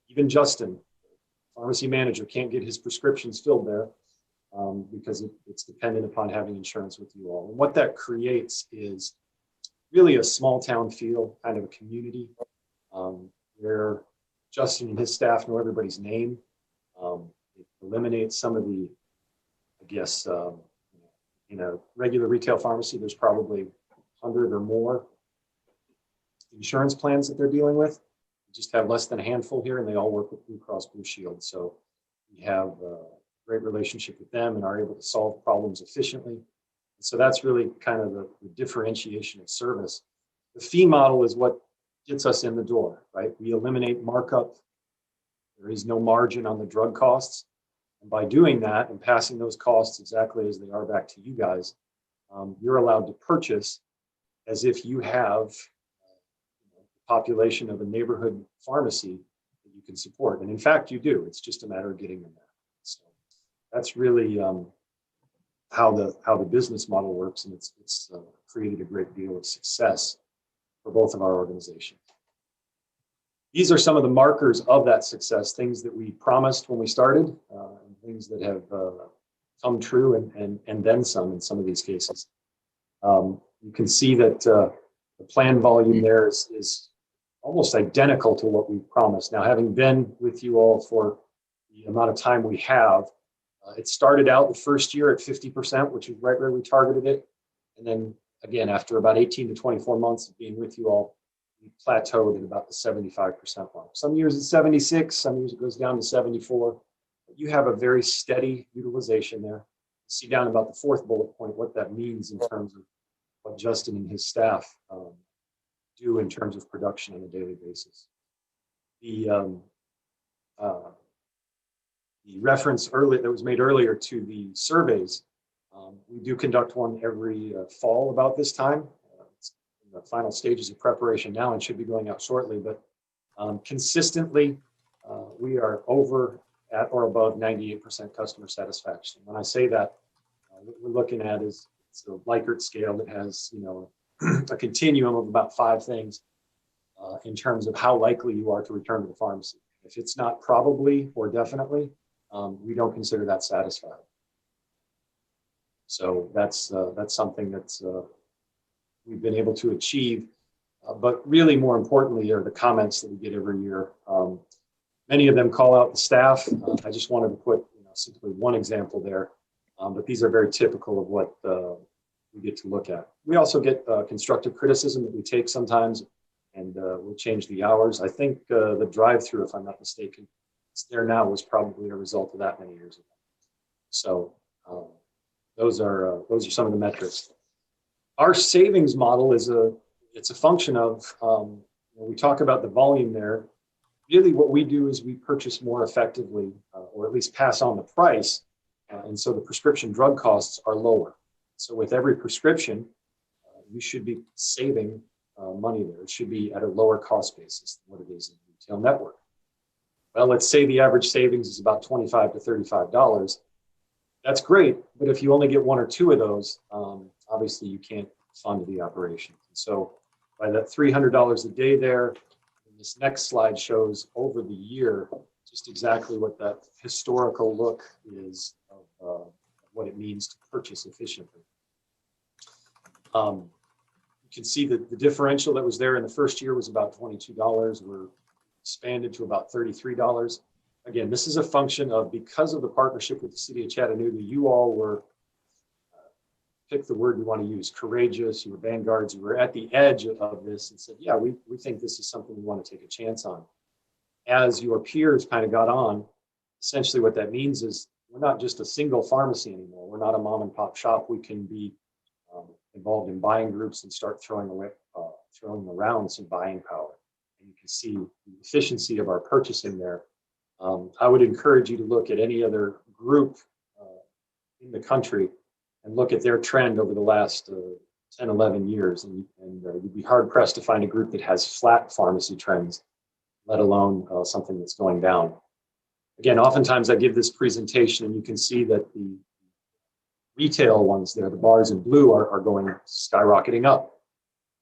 Even Justin, pharmacy manager, can't get his prescriptions filled there because it's dependent upon having insurance with you all. And what that creates is really a small town feel, kind of a community where Justin and his staff know everybody's name. It eliminates some of the, I guess, in a regular retail pharmacy, there's probably 100 or more insurance plans that they're dealing with. We just have less than a handful here, and they all work with Blue Cross Blue Shield. So we have a great relationship with them and are able to solve problems efficiently. And so that's really kind of the differentiation of service. The fee model is what gets us in the door, right? We eliminate markup. There is no margin on the drug costs. And by doing that and passing those costs exactly as they are back to you guys, you're allowed to purchase as if you have population of a neighborhood pharmacy that you can support. And in fact, you do. It's just a matter of getting them there. So that's really how the business model works. And it's created a great deal of success for both of our organizations. These are some of the markers of that success, things that we promised when we started, and things that have come true and then some in some of these cases. You can see that the plan volume there is almost identical to what we promised. Now, having been with you all for the amount of time we have, it started out the first year at 50%, which is right where we targeted it. And then again, after about 18 to 24 months of being with you all, we plateaued at about the 75% mark. Some years it's 76, some years it goes down to 74. But you have a very steady utilization there. See down about the fourth bullet point what that means in terms of what Justin and his staff do in terms of production on a daily basis. The reference earlier that was made earlier to the surveys, We do conduct one every fall about this time. It's in the final stages of preparation now and should be going out shortly, but consistently, we are over at or above 98% customer satisfaction. When I say that, what we're looking at is it's a Likert scale that has, you know, a continuum of about 5 things in terms of how likely you are to return to the pharmacy. If it's not probably or definitely, we don't consider that satisfied. So that's something that's we've been able to achieve. But really, more importantly, are the comments that we get every year. Many of them call out the staff. I just wanted to put, you know, simply one example there, but these are very typical of what we get to look at. We also get constructive criticism that we take sometimes, and we'll change the hours. I think the drive-through, if I'm not mistaken, it's there now, was probably a result of that many years ago. So those are some of the metrics. Our savings model is it's a function of, when we talk about the volume there, really what we do is we purchase more effectively, or at least pass on the price. And so the prescription drug costs are lower. So with every prescription, you should be saving money there. It should be at a lower cost basis than what it is in the retail network. Well, let's say the average savings is about $25 to $35. That's great, but if you only get 1 or 2 of those, obviously you can't fund the operation. And so by that $300 a day there, this next slide shows over the year just exactly what that historical look is of what it means to purchase efficiently. You can see that the differential that was there in the first year was about $22. We're expanded to about $33. Again, this is a function of, because of the partnership with the city of Chattanooga, you all were, pick the word you want to use, courageous, you were vanguards, you were at the edge of this and said, yeah, we think this is something we want to take a chance on. As your peers kind of got on, essentially what that means is we're not just a single pharmacy anymore. We're not a mom and pop shop. We can be involved in buying groups and start throwing around some buying power. And you can see the efficiency of our purchasing there. I would encourage you to look at any other group in the country and look at their trend over the last 10, 11 years. And you'd be hard pressed to find a group that has flat pharmacy trends, let alone something that's going down. Again, oftentimes I give this presentation and you can see that the retail ones there, the bars in blue, are going skyrocketing up.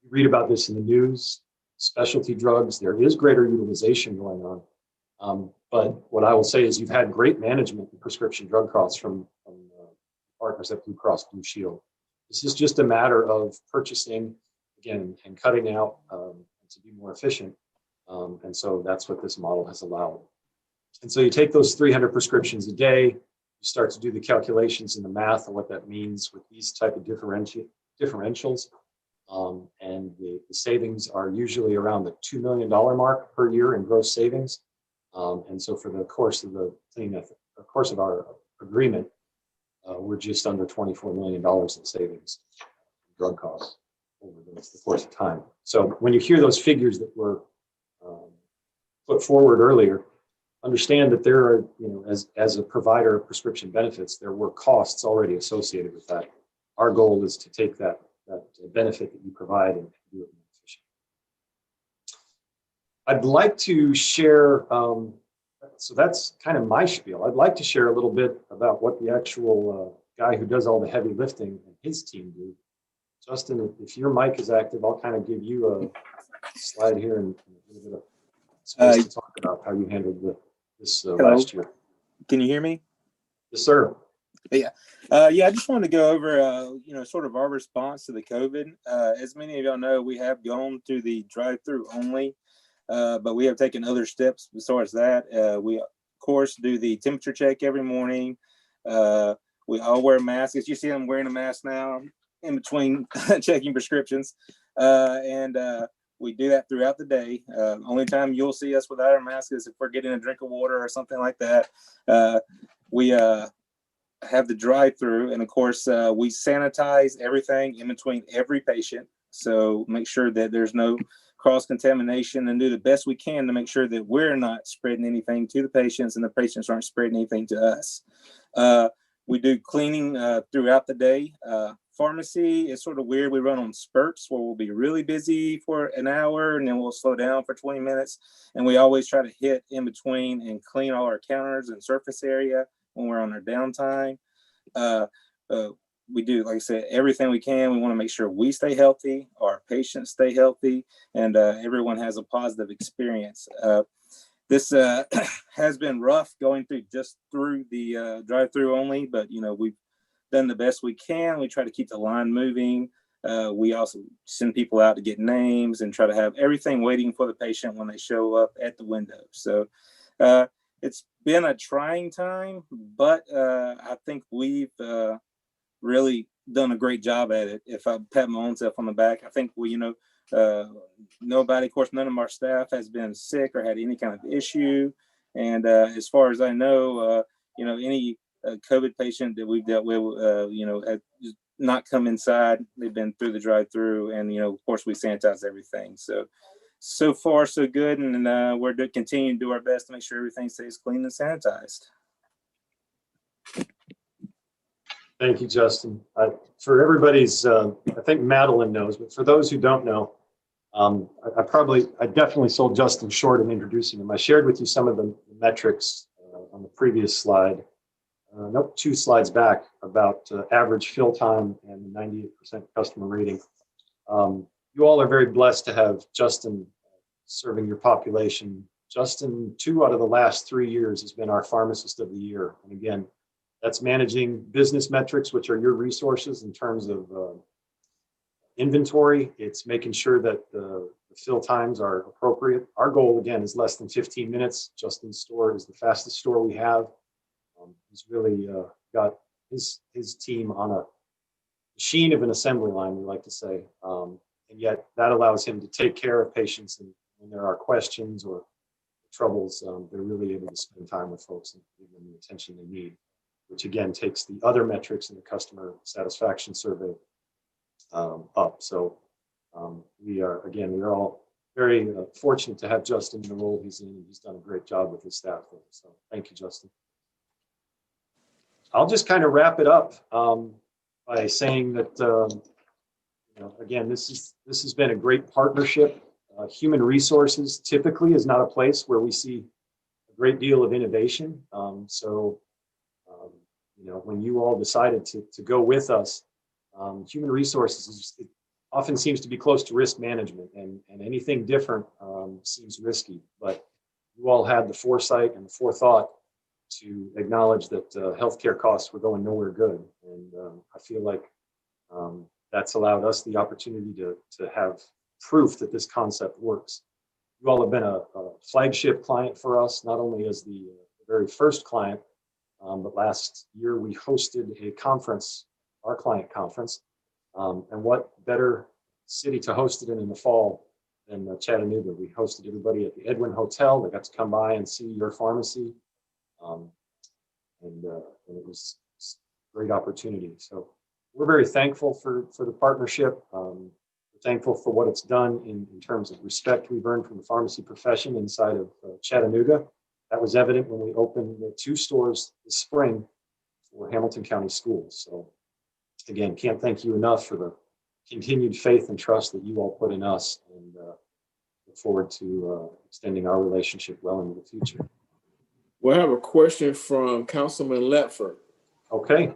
You read about this in the news, specialty drugs, there is greater utilization going on. But what I will say is you've had great management in prescription drug costs from partners at Blue Cross Blue Shield. This is just a matter of purchasing, again, and cutting out to be more efficient. And so that's what this model has allowed. And so you take those 300 prescriptions a day, you start to do the calculations and the math on what that means with these type of differentials. And the savings are usually around the $2 million mark per year in gross savings. And so for the course of the thing, the course of our agreement, we're just under $24 million in savings, drug costs over the course of time. So when you hear those figures that were put forward earlier, understand that there are, you know, as a provider of prescription benefits, there were costs already associated with that. Our goal is to take that benefit that you provide and do it more efficiently. I'd like to share, so that's kind of my spiel. I'd like to share a little bit about what the actual guy who does all the heavy lifting and his team do. Justin, if your mic is active, I'll kind of give you a slide here and a little bit of space to talk about how you handled this last year. Can you hear me? Yes, sir. Yeah. Yeah, I just wanted to go over, you know, sort of our response to the COVID. As many of y'all know, we have gone to the drive-through only, but we have taken other steps besides that. We, of course, do the temperature check every morning. We all wear masks. As you see, I'm wearing a mask now in between checking prescriptions. And we do that throughout the day. Only time you'll see us without our mask is if we're getting a drink of water or something like that. We have the drive-through, and of course, we sanitize everything in between every patient. So make sure that there's no cross-contamination and do the best we can to make sure that we're not spreading anything to the patients and the patients aren't spreading anything to us. We do cleaning throughout the day. Pharmacy is sort of weird. We run on spurts where we'll be really busy for an hour and then we'll slow down for 20 minutes. And we always try to hit in between and clean all our counters and surface area when we're on our downtime. We do, like I said, everything we can. We want to make sure we stay healthy, our patients stay healthy, and everyone has a positive experience. This has been rough going through the drive-through only, but we've done the best we can. We try to keep the line moving. We also send people out to get names and try to have everything waiting for the patient when they show up at the window. So it's been a trying time, but I think we've really done a great job at it. If I pat my own self on the back, I think nobody, of course, none of our staff has been sick or had any kind of issue. And as far as I know, any COVID patient that we've dealt with, has not come inside. They've been through the drive-through, and of course, we sanitize everything. So far, so good, and we're continuing to do our best to make sure everything stays clean and sanitized. Thank you, Justin. For everybody's, I think Madeline knows, but for those who don't know, I definitely sold Justin short in introducing him. I shared with you some of the metrics on the previous slide, nope, 2 slides back, about average fill time and 98% customer rating. You all are very blessed to have Justin serving your population. Justin, 2 out of the last 3 years, has been our pharmacist of the year. And again, that's managing business metrics, which are your resources in terms of inventory. It's making sure that the fill times are appropriate. Our goal, again, is less than 15 minutes. Justin's store is the fastest store we have. He's really got his team on a machine of an assembly line, we like to say. And yet that allows him to take care of patients. And when there are questions or troubles, they're really able to spend time with folks and give them the attention they need, which again takes the other metrics in the customer satisfaction survey up. So we are all very fortunate to have Justin in the role he's in, and he's done a great job with his staff there. So thank you, Justin. I'll just kind of wrap it up by saying that again, this has been a great partnership. Human resources typically is not a place where we see a great deal of innovation. When you all decided to go with us, human resources it often seems to be close to risk management, and anything different seems risky. But you all had the foresight and the forethought to acknowledge that healthcare costs were going nowhere good, and I feel like that's allowed us the opportunity to have proof that this concept works. You all have been a flagship client for us, not only as the very first client, but last year we hosted a conference, our client conference, and what better city to host it in the fall than Chattanooga. We hosted everybody at the Edwin Hotel. They got to come by and see your pharmacy, and it was a great opportunity. So we're very thankful for the partnership. We're thankful for what it's done in terms of respect we've earned from the pharmacy profession inside of Chattanooga. That was evident when we opened the 2 stores this spring for Hamilton County Schools. So again, can't thank you enough for the continued faith and trust that you all put in us, and look forward to extending our relationship well into the future. We'll have a question from Councilman Ledford. Okay.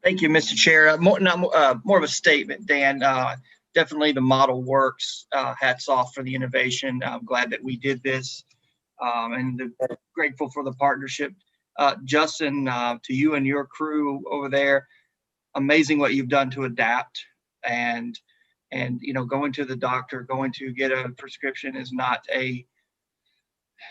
Thank you, Mr. Chair. More of a statement, Dan. Definitely the model works. Hats off for the innovation. I'm glad that we did this, and grateful for the partnership. Justin, to you and your crew over there, amazing what you've done to adapt, and going to the doctor, going to get a prescription is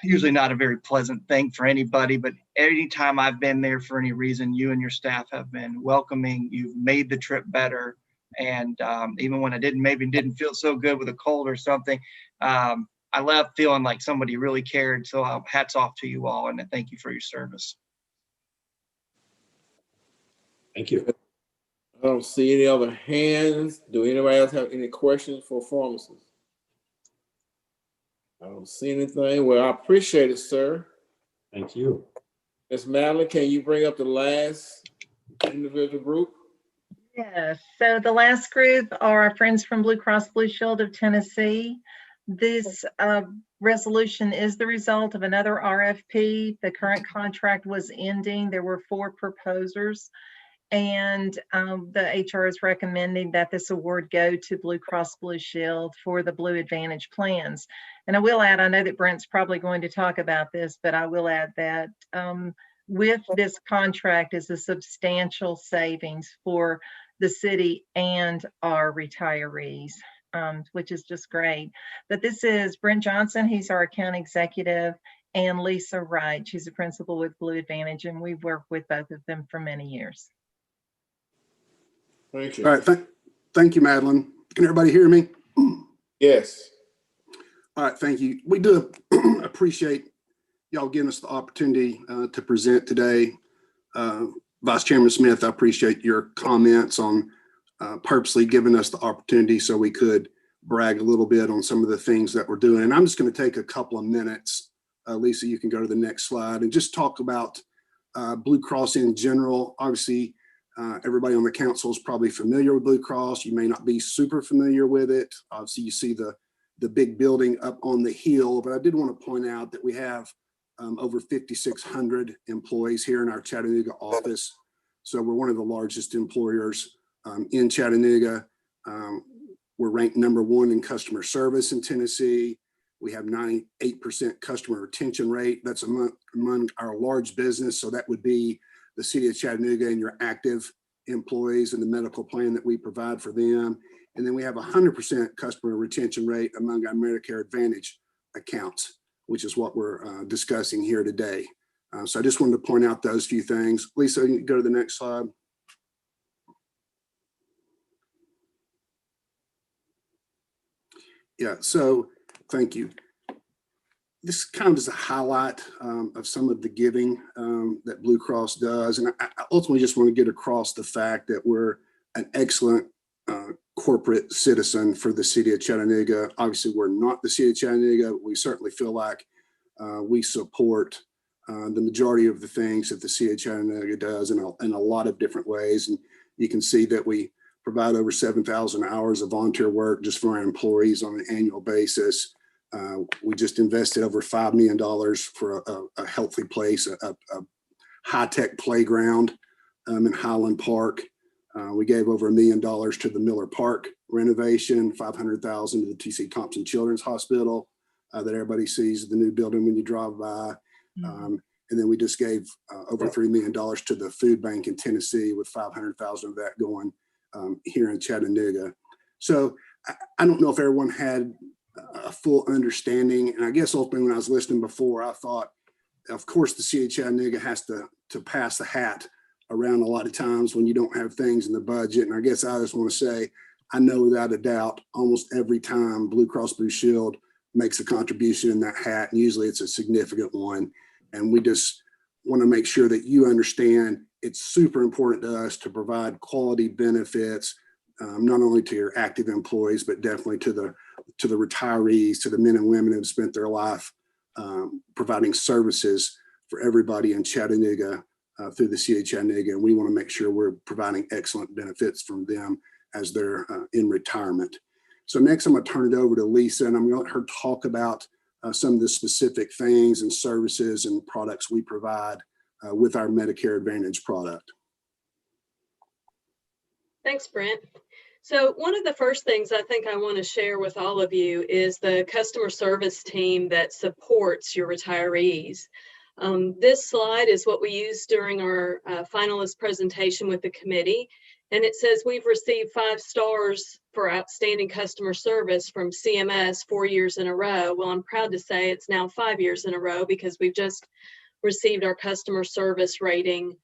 usually not a very pleasant thing for anybody, but anytime I've been there for any reason, you and your staff have been welcoming. You've made the trip better. And even when I didn't feel so good with a cold or something, I left feeling like somebody really cared. So hats off to you all, and thank you for your service. Thank you. I don't see any other hands. Do anybody else have any questions for pharmacists? I don't see anything. Well, I appreciate it, sir. Thank you. Ms. Madeline, can you bring up the last individual group? Yes, so the last group are our friends from Blue Cross Blue Shield of Tennessee. This resolution is the result of another RFP. The current contract was ending. There were 4 proposers, and the HR is recommending that this award go to Blue Cross Blue Shield for the Blue Advantage plans. And I will add, I know that Brent's probably going to talk about this, but I will add that with this contract is a substantial savings for the city and our retirees, which is just great. But this is Brent Johnson, he's our account executive, and Lisa Wright, she's a principal with Blue Advantage, and we've worked with both of them for many years. Thank you. All right, thank you, Madeline. Can everybody hear me? Yes. All right, thank you. We do appreciate y'all giving us the opportunity to present today. Vice Chairman Smith, I appreciate your comments on purposely giving us the opportunity so we could brag a little bit on some of the things that we're doing. And I'm just going to take a couple of minutes. Lisa, you can go to the next slide and just talk about Blue Cross in general. Obviously, everybody on the council is probably familiar with Blue Cross. You may not be super familiar with it. Obviously, you see the big building up on the hill, but I did want to point out that we have over 5,600 employees here in our Chattanooga office. So we're one of the largest employers in Chattanooga. We're ranked #1 in customer service in Tennessee. We have 98% customer retention rate. That's among our large business. So that would be the city of Chattanooga and your active employees and the medical plan that we provide for them. And then we have 100% customer retention rate among our Medicare Advantage accounts, which is what we're discussing here today. So I just wanted to point out those few things. Lisa, you can go to the next slide. Yeah, so thank you. This kind of is a highlight of some of the giving that Blue Cross does. And I ultimately just want to get across the fact that we're an excellent corporate citizen for the city of Chattanooga. Obviously, we're not the city of Chattanooga, but we certainly feel like we support the majority of the things that the city of Chattanooga does in a lot of different ways. And you can see that we provide over 7,000 hours of volunteer work just for our employees on an annual basis. We just invested over $5 million for a healthy place, a high-tech playground in Highland Park. We gave over $1 million to the Miller Park renovation, $500,000 to the T.C. Thompson Children's Hospital that everybody sees the new building when you drive by. And then we just gave over $3 million to the food bank in Tennessee, with $500,000 of that going here in Chattanooga. So I don't know if everyone had a full understanding. And I guess ultimately when I was listening before, I thought, of course, the city of Chattanooga has to pass the hat around a lot of times when you don't have things in the budget. And I guess I just want to say, I know without a doubt, almost every time Blue Cross Blue Shield makes a contribution in that hat, and usually it's a significant one. And we just want to make sure that you understand it's super important to us to provide quality benefits, not only to your active employees, but definitely to the retirees, to the men and women who have spent their life providing services for everybody in Chattanooga through the city of Chattanooga. And we want to make sure we're providing excellent benefits from them as they're in retirement. So next I'm going to turn it over to Lisa, and I'm going to let her talk about some of the specific things and services and products we provide with our Medicare Advantage product. Thanks, Brent. So one of the first things I think I want to share with all of you is the customer service team that supports your retirees. This slide is what we used during our finalist presentation with the committee. And it says we've received 5 stars for outstanding customer service from CMS 4 years in a row. Well, I'm proud to say it's now 5 years in a row, because we've just received our customer service rating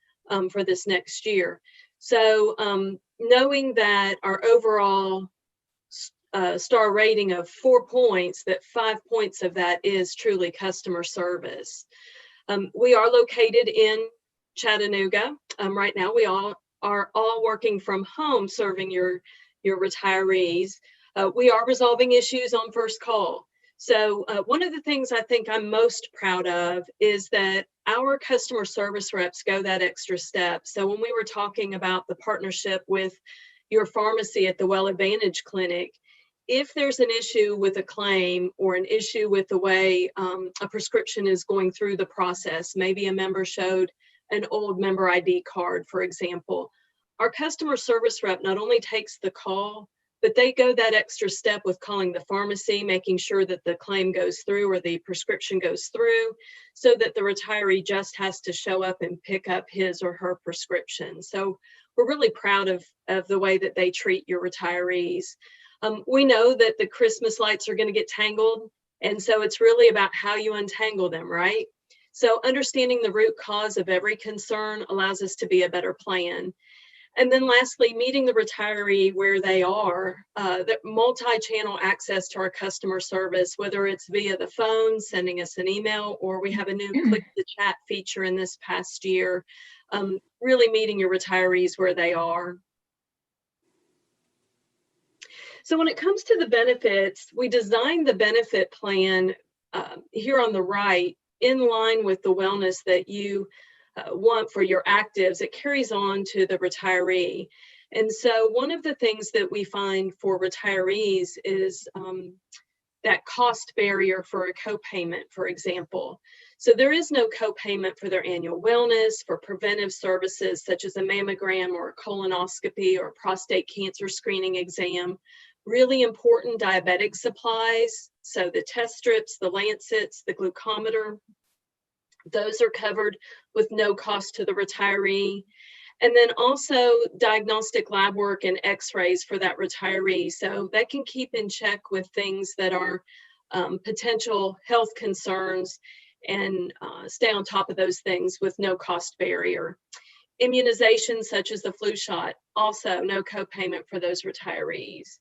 for this next year. So knowing that our overall star rating of 4 points, that 5 points of that is truly customer service. We are located in Chattanooga. Right now, we are all working from home serving your retirees. We are resolving issues on first call. So one of the things I think I'm most proud of is that our customer service reps go that extra step. So when we were talking about the partnership with your pharmacy at the Well Advantage Clinic, if there's an issue with a claim or an issue with the way a prescription is going through the process, maybe a member showed an old member ID card, for example, our customer service rep not only takes the call, but they go that extra step with calling the pharmacy, making sure that the claim goes through or the prescription goes through, so that the retiree just has to show up and pick up his or her prescription. So we're really proud of the way that they treat your retirees. We know that the Christmas lights are going to get tangled, and so it's really about how you untangle them, right? So understanding the root cause of every concern allows us to be a better plan. And then lastly, meeting the retiree where they are, the multi-channel access to our customer service, whether it's via the phone, sending us an email, or we have a new click the chat feature in this past year, really meeting your retirees where they are. So when it comes to the benefits, we designed the benefit plan here on the right in line with the wellness that you want for your actives. It carries on to the retiree. And so one of the things that we find for retirees is that cost barrier for a copayment, for example. So there is no copayment for their annual wellness, for preventive services such as a mammogram or a colonoscopy or a prostate cancer screening exam. Really important diabetic supplies, so the test strips, the lancets, the glucometer, those are covered with no cost to the retiree. And then also diagnostic lab work and x-rays for that retiree. So that can keep in check with things that are potential health concerns and stay on top of those things with no cost barrier. Immunizations such as the flu shot, also no copayment for those retirees.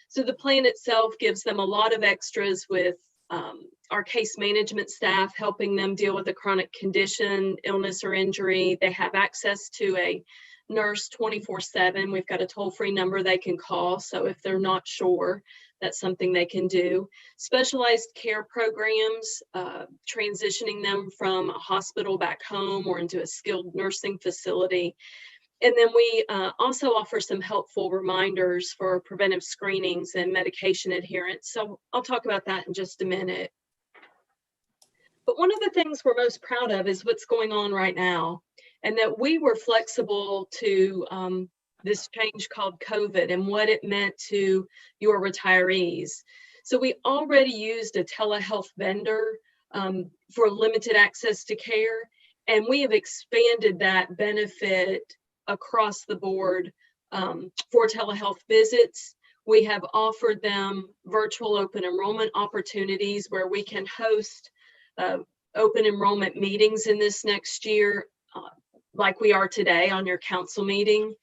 So the plan itself gives them a lot of extras with our case management staff helping them deal with a chronic condition, illness, or injury. They have access to a nurse 24/7. We've got a toll-free number they can call. So if they're not sure, that's something they can do. Specialized care programs, transitioning them from a hospital back home or into a skilled nursing facility. And then we also offer some helpful reminders for preventive screenings and medication adherence. So I'll talk about that in just a minute. But one of the things we're most proud of is what's going on right now, and that we were flexible to this change called COVID and what it meant to your retirees. So we already used a telehealth vendor for limited access to care, and we have expanded that benefit across the board for telehealth visits. We have offered them virtual open enrollment opportunities where we can host open enrollment meetings in this next year, like we are today on your council meeting.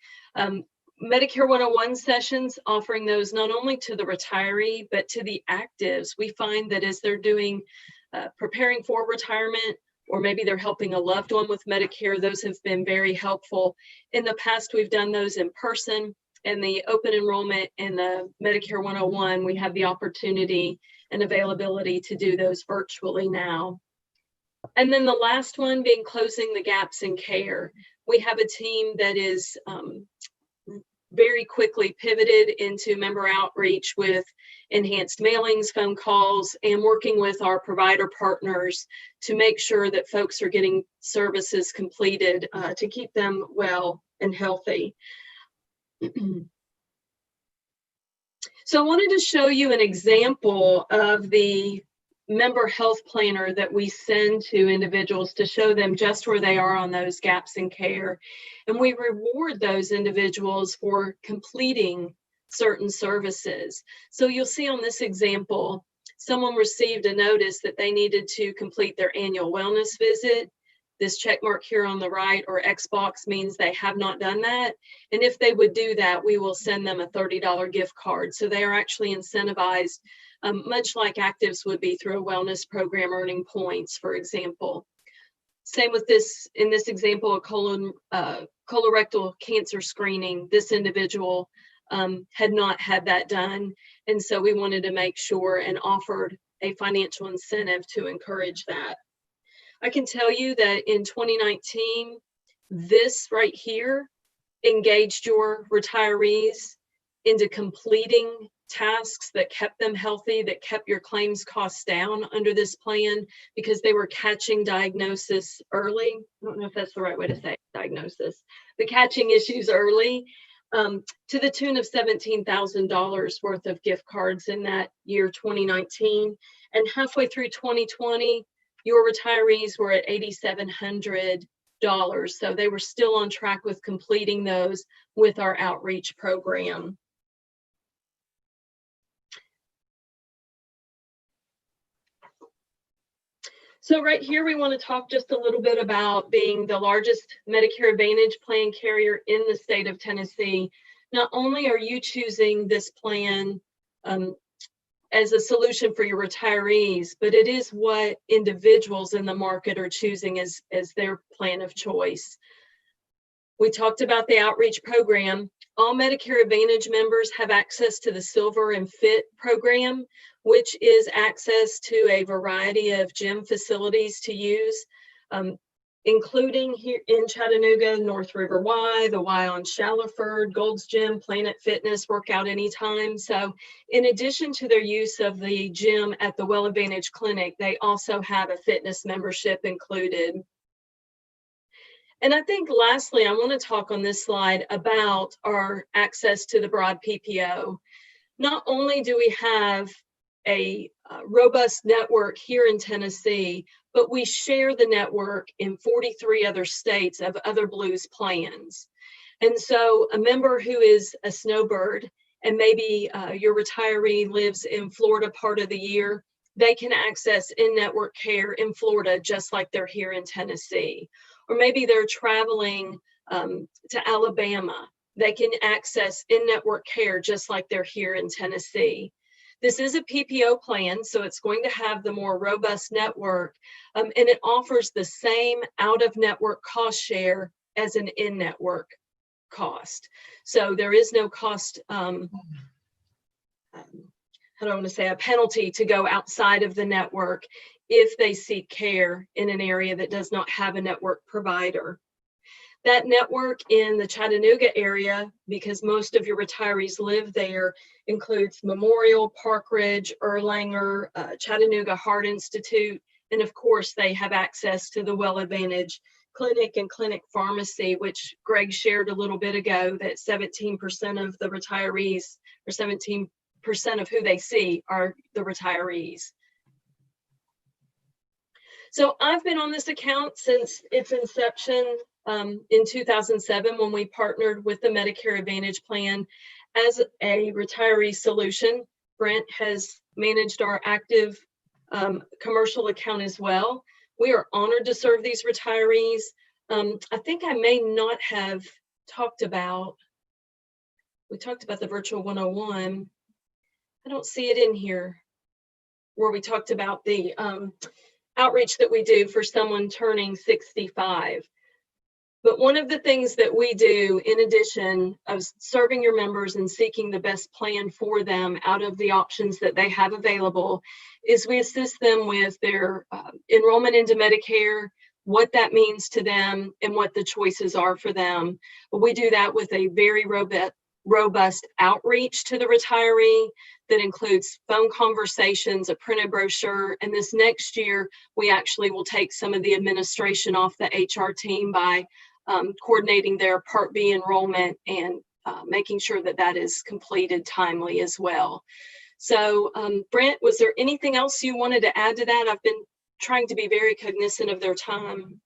Medicare 101 sessions, offering those not only to the retiree, but to the actives. We find that as they're doing, preparing for retirement, or maybe they're helping a loved one with Medicare, those have been very helpful. In the past, we've done those in person, and the open enrollment and the Medicare 101, we have the opportunity and availability to do those virtually now. And then the last one being closing the gaps in care. We have a team that is very quickly pivoted into member outreach with enhanced mailings, phone calls, and working with our provider partners to make sure that folks are getting services completed to keep them well and healthy. So I wanted to show you an example of the member health planner that we send to individuals to show them just where they are on those gaps in care. And we reward those individuals for completing certain services. So you'll see on this example, someone received a notice that they needed to complete their annual wellness visit. This check mark here on the right, or X box, means they have not done that. And if they would do that, we will send them a $30 gift card. So they are actually incentivized, much like actives would be through a wellness program, earning points, for example. Same with this, in this example, a colorectal cancer screening. This individual had not had that done. And so we wanted to make sure and offered a financial incentive to encourage that. I can tell you that in 2019, this right here engaged your retirees into completing tasks that kept them healthy, that kept your claims costs down under this plan because they were catching diagnosis early. I don't know if that's the right way to say it, diagnosis, but catching issues early, to the tune of $17,000 worth of gift cards in that year 2019. And halfway through 2020, your retirees were at $8,700. So they were still on track with completing those with our outreach program. So right here, we want to talk just a little bit about being the largest Medicare Advantage plan carrier in the state of Tennessee. Not only are you choosing this plan as a solution for your retirees, but it is what individuals in the market are choosing as their plan of choice. We talked about the outreach program. All Medicare Advantage members have access to the Silver and Fit program, which is access to a variety of gym facilities to use, including here in Chattanooga, North River Y, the Y on Shallowford, Gold's Gym, Planet Fitness, Workout Anytime. So in addition to their use of the gym at the Well Advantage Clinic, they also have a fitness membership included. And I think lastly, I want to talk on this slide about our access to the broad PPO. Not only do we have a robust network here in Tennessee, but we share the network in 43 other states of other Blues plans. And so a member who is a snowbird and maybe your retiree lives in Florida part of the year, they can access in-network care in Florida just like they're here in Tennessee. Or maybe they're traveling to Alabama. They can access in-network care just like they're here in Tennessee. This is a PPO plan, so it's going to have the more robust network, and it offers the same out-of-network cost share as an in-network cost. So there is no cost, how do I want to say, a penalty to go outside of the network if they seek care in an area that does not have a network provider. That network in the Chattanooga area, because most of your retirees live there, includes Memorial, Park Ridge, Erlanger, Chattanooga Heart Institute, and of course they have access to the Well Advantage Clinic and Clinic Pharmacy, which Greg shared a little bit ago, that 17% of the retirees, or 17% of who they see, are the retirees. So I've been on this account since its inception in 2007, when we partnered with the Medicare Advantage plan as a retiree solution. Brent has managed our active commercial account as well. We are honored to serve these retirees. I think I may not have talked about, we talked about the Virtual 101. I don't see it in here where we talked about the outreach that we do for someone turning 65. But one of the things that we do, in addition of serving your members and seeking the best plan for them out of the options that they have available, is we assist them with their enrollment into Medicare, what that means to them, and what the choices are for them. But we do that with a very robust outreach to the retiree that includes phone conversations, a printed brochure, and this next year, we actually will take some of the administration off the HR team by coordinating their Part B enrollment and making sure that that is completed timely as well. So Brent, was there anything else you wanted to add to that? I've been trying to be very cognizant of their time.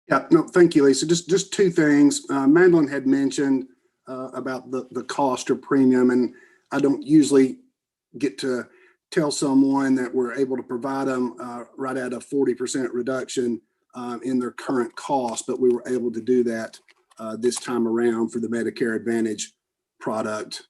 Yeah, no, thank you, Lisa. Just two things. Madeline had mentioned about the cost or premium, and I don't usually get to tell someone that we're able to provide them right at a 40% reduction in their current cost, but we were able to do that this time around for the Medicare Advantage product.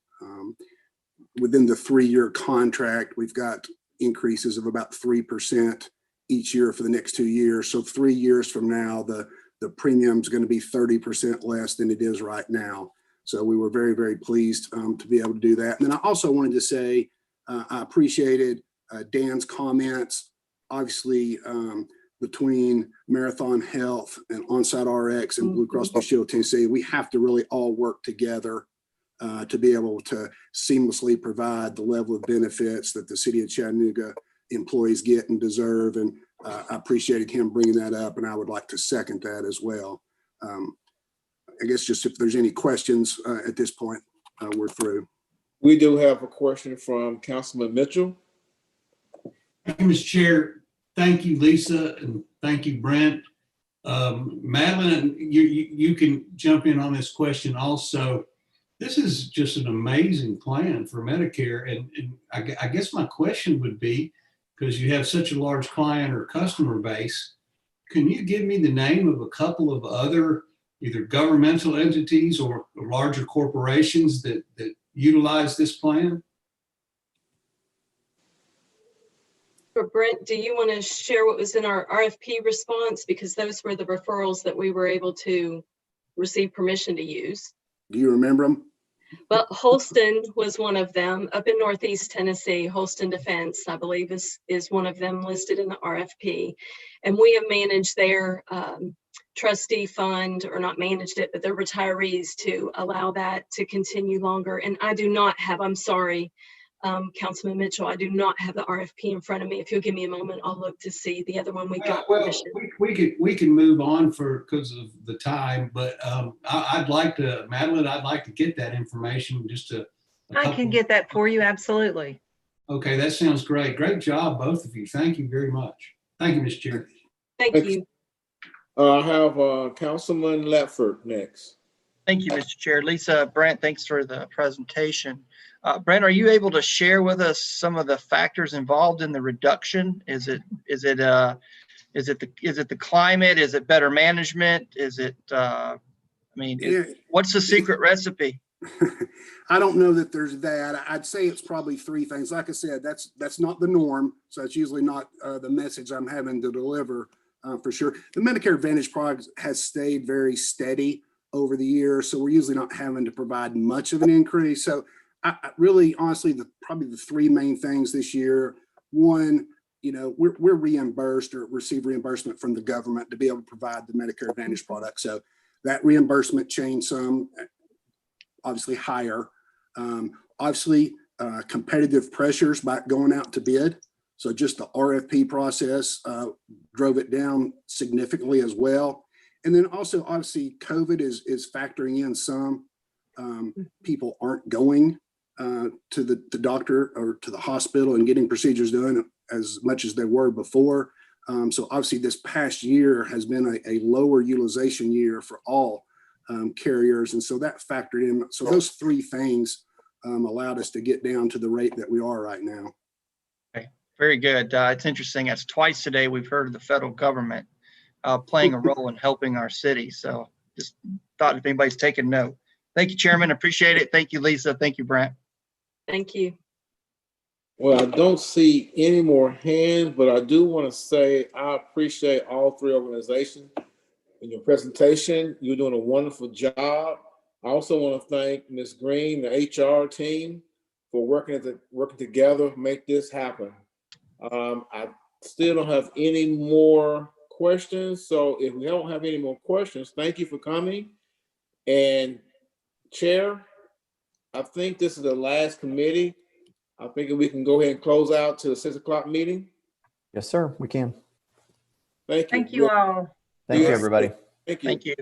Within the 3-year contract, we've got increases of about 3% each year for the next 2 years. So 3 years from now, the premium is going to be 30% less than it is right now. So we were very, very pleased to be able to do that. And then I also wanted to say I appreciated Dan's comments. Obviously, between Marathon Health and Onsite RX and Blue Cross Blue Shield Tennessee. We have to really all work together to be able to seamlessly provide the level of benefits that the city of Chattanooga employees get and deserve. And I appreciated him bringing that up, and I would like to second that as well. I guess just if there's any questions at this point, we're through. We do have a question from Councilman Mitchell. Thank you, Mr. Chair. Thank you, Lisa, and thank you, Brent. Madeline, you can jump in on this question also. This is just an amazing plan for Medicare. And I guess my question would be, because you have such a large client or customer base, can you give me the name of a couple of other either governmental entities or larger corporations that utilize this plan? Or Brent, do you want to share what was in our RFP response? Because those were the referrals that we were able to receive permission to use. Do you remember them? Well, Holston was one of them up in Northeast Tennessee. Holston Defense, I believe, is one of them listed in the RFP. And we have managed their trustee fund, or not managed it, but their retirees to allow that to continue longer. And I do not have, I'm sorry, Councilman Mitchell, I do not have the RFP in front of me. If you'll give me a moment, I'll look to see the other one we got permission. We can move on because of the time, but I'd like to, Madeline, I'd like to get that information just I can get that for you, absolutely. Okay, that sounds great. Great job, both of you. Thank you very much. Thank you, Mr. Chair. Thank you. I have Councilman Ledford next. Thank you, Mr. Chair. Lisa, Brent, thanks for the presentation. Brent, are you able to share with us some of the factors involved in the reduction? Is it the climate? Is it better management? Is it what's the secret recipe? I don't know that there's that. I'd say it's probably three things. Like I said, that's not the norm. So that's usually not the message I'm having to deliver for sure. The Medicare Advantage product has stayed very steady over the years. So we're usually not having to provide much of an increase. So I really, honestly, probably the three main things this year. One, we're reimbursed or receive reimbursement from the government to be able to provide the Medicare Advantage product. So that reimbursement changed some, obviously higher. Obviously, competitive pressures by going out to bid. So just the RFP process drove it down significantly as well. And then also, obviously, COVID is factoring in some. People aren't going to the doctor or to the hospital and getting procedures done as much as they were before. So obviously, this past year has been a lower utilization year for all carriers. And so that factored in. So those three things allowed us to get down to the rate that we are right now. Okay, very good. It's interesting. That's twice today we've heard of the federal government playing a role in helping our city. So just thought if anybody's taking note. Thank you, Chairman. Appreciate it. Thank you, Lisa. Thank you, Brent. Thank you. Well, I don't see any more hands, but I do want to say I appreciate all three organizations in your presentation. You're doing a wonderful job. I also want to thank Ms. Green, the HR team, for working together to make this happen. I still don't have any more questions. So if we don't have any more questions, thank you for coming. And Chair, I think this is the last committee. I think we can go ahead and close out to the 6 o'clock meeting. Yes, sir, we can. Thank you. Thank you all. Thank you, everybody. Thank you. Thank you.